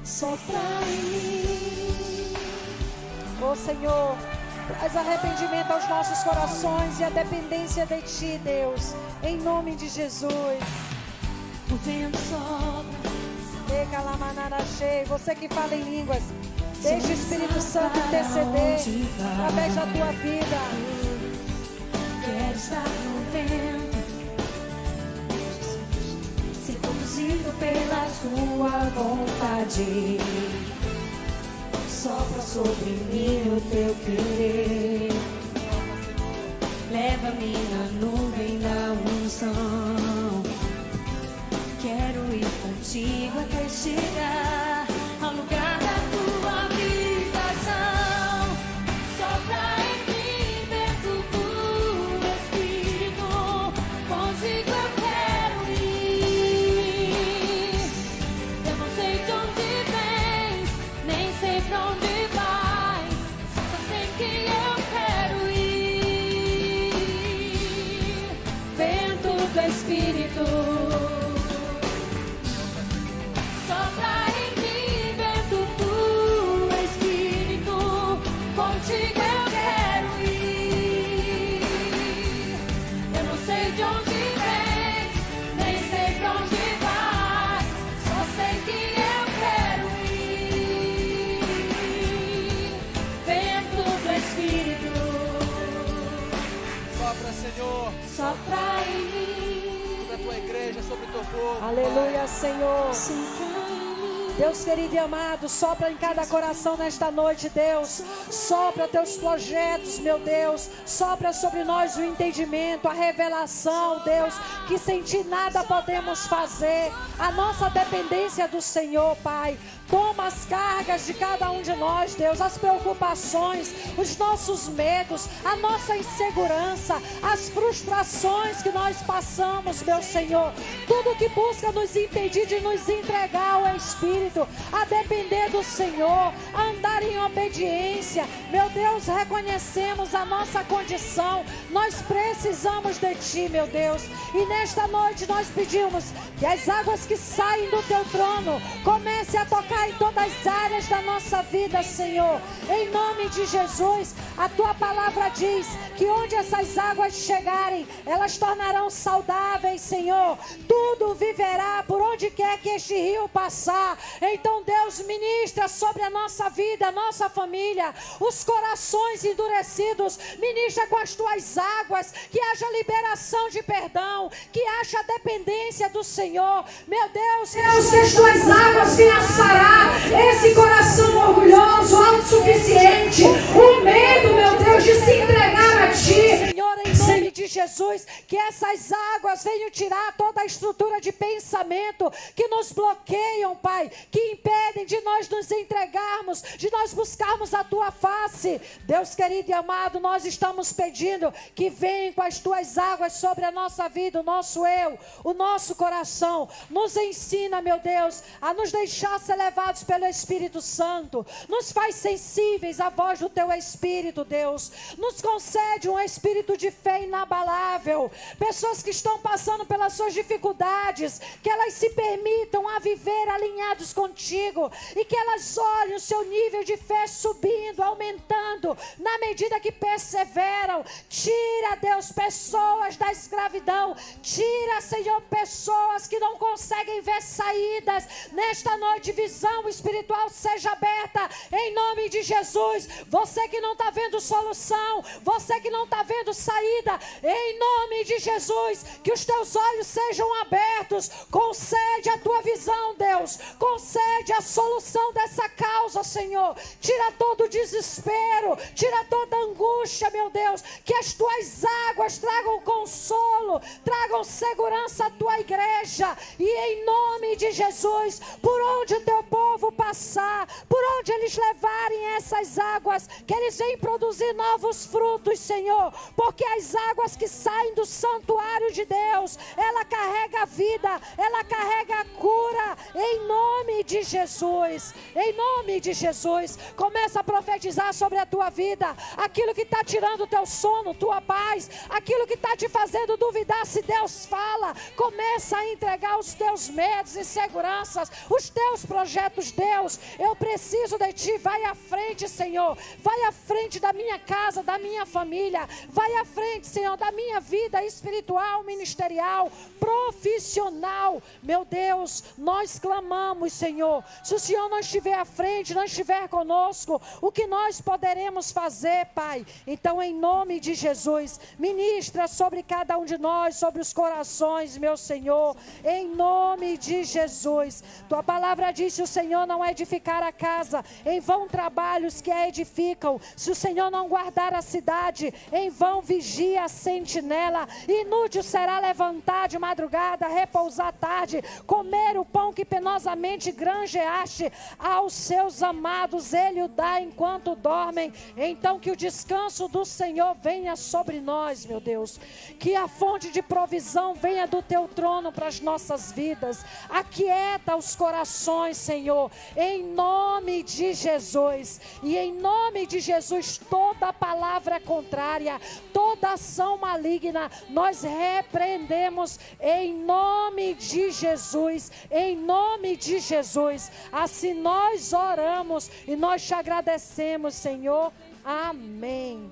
Sopra em mim. Ó Senhor, traz arrependimento aos nossos corações e a dependência de Ti, Deus, em nome de Jesus. O vento sopra. Você que fala em línguas, deixa o Espírito Santo interceder através da tua vida. Quero estar no vento, ser conduzido pela Tua vontade. Sopra sobre mim o teu querer. Leva-me na nuvem da unção. Quero ir contigo até chegar ao lugar da tua habitação. Sopra em mim, vento do Espírito. Contigo eu quero ir. Eu não sei de onde vens, nem sei pra onde vais. Só sei que eu quero ir. Vento do Espírito. Sopra em mim. sopra em mim. Sobre a tua igreja, sobre o teu povo. Aleluia, Senhor. Sopra em mim. Deus querido e amado, sopra em cada coração nesta noite, Deus. Sopra teus projetos, meu Deus. Sopra sobre nós o entendimento, a revelação, Deus, que sem ti nada podemos fazer. A nossa dependência do Senhor, Pai. Toma as cargas de cada um de nós, Deus, as preocupações, os nossos medos, a nossa insegurança, as frustrações que nós passamos, meu Senhor. Tudo que busca nos impedir de nos entregar ao Espírito, a depender do Senhor, a andar em obediência. Meu Deus, reconhecemos a nossa condição. Nós precisamos de Ti, meu Deus. E nesta noite nós pedimos que as águas que saem do Teu trono comecem a tocar em todas as áreas da nossa vida, Senhor. Em nome de Jesus, a Tua palavra diz que onde essas águas chegarem, elas tornarão saudáveis, Senhor. Tudo viverá por onde quer que este rio passar. Então, Deus, ministra sobre a nossa vida, a nossa família, os corações endurecidos. Ministra com as Tuas águas, que haja liberação de perdão, que haja dependência do Senhor. Meu Deus, que as Tuas águas venham sarar esse coração orgulhoso, autossuficiente, o medo, meu Deus, de se entregar a Ti. Senhor, em nome de Jesus, que essas águas venham tirar toda a estrutura de pensamento que nos bloqueiam, Pai, que impedem de nós nos entregarmos, de nós buscarmos a Tua face. Deus querido e amado, nós estamos pedindo que venha com as Tuas águas sobre a nossa vida, o nosso eu, o nosso coração. Nos ensina, meu Deus, a nos deixar ser levados pelo Espírito Santo. Nos faz sensíveis à voz do Teu Espírito, Deus. Nos concede um espírito de fé inabalável. Pessoas que estão passando pelas suas dificuldades, que elas se permitam a viver alinhados contigo e que elas olhem o seu nível de fé subindo, aumentando, na medida que perseveram. Tira, Deus, pessoas da escravidão. Tira, Senhor, pessoas que não conseguem ver saídas. Nesta noite, visão espiritual seja aberta em nome de Jesus. Você que não está vendo solução, você que não está vendo saída, em nome de Jesus, que os teus olhos sejam abertos. Concede a tua visão, Deus. Concede a solução dessa causa, Senhor. Tira todo o desespero, tira toda a angústia, meu Deus. Que as tuas águas tragam consolo, tragam segurança à tua igreja. E em nome de Jesus, por onde o teu povo passar, por onde eles levarem essas águas, que eles venham produzir novos frutos, Senhor. Porque as águas que saem do santuário de Deus, ela carrega a vida, ela carrega a cura, em nome de Jesus. Em nome de Jesus, começa a profetizar sobre a tua vida, aquilo que está tirando o teu sono, tua paz, aquilo que está te fazendo duvidar se Deus fala. Começa a entregar os teus medos e inseguranças, os teus projetos. Deus, eu preciso de Ti. Vai à frente, Senhor. Vai à frente da minha casa, da minha família. Vai à frente, Senhor, da minha vida espiritual, ministerial, profissional. Meu Deus, nós clamamos, Senhor. Se o Senhor não estiver à frente, não estiver conosco, o que nós poderemos fazer, Pai? Então, em nome de Jesus, ministra sobre cada um de nós, sobre os corações, meu Senhor, em nome de Jesus. Tua palavra diz: se o Senhor não edificar a casa, em vão trabalhos que a edificam. Se o Senhor não guardar a cidade, em vão vigia a sentinela. Inútil será levantar de madrugada, repousar tarde, comer o pão que penosamente granjeaste. Aos seus amados Ele o dá enquanto dormem. Então que o descanso do Senhor venha sobre nós, meu Deus. Que a fonte de provisão venha do Teu trono para as nossas vidas. Aquieta os corações, Senhor, em nome de Jesus. E em nome de Jesus, toda palavra contrária, toda ação maligna, nós repreendemos em nome de Jesus. Em nome de Jesus. Assim nós oramos e nós te agradecemos, Senhor. Amém.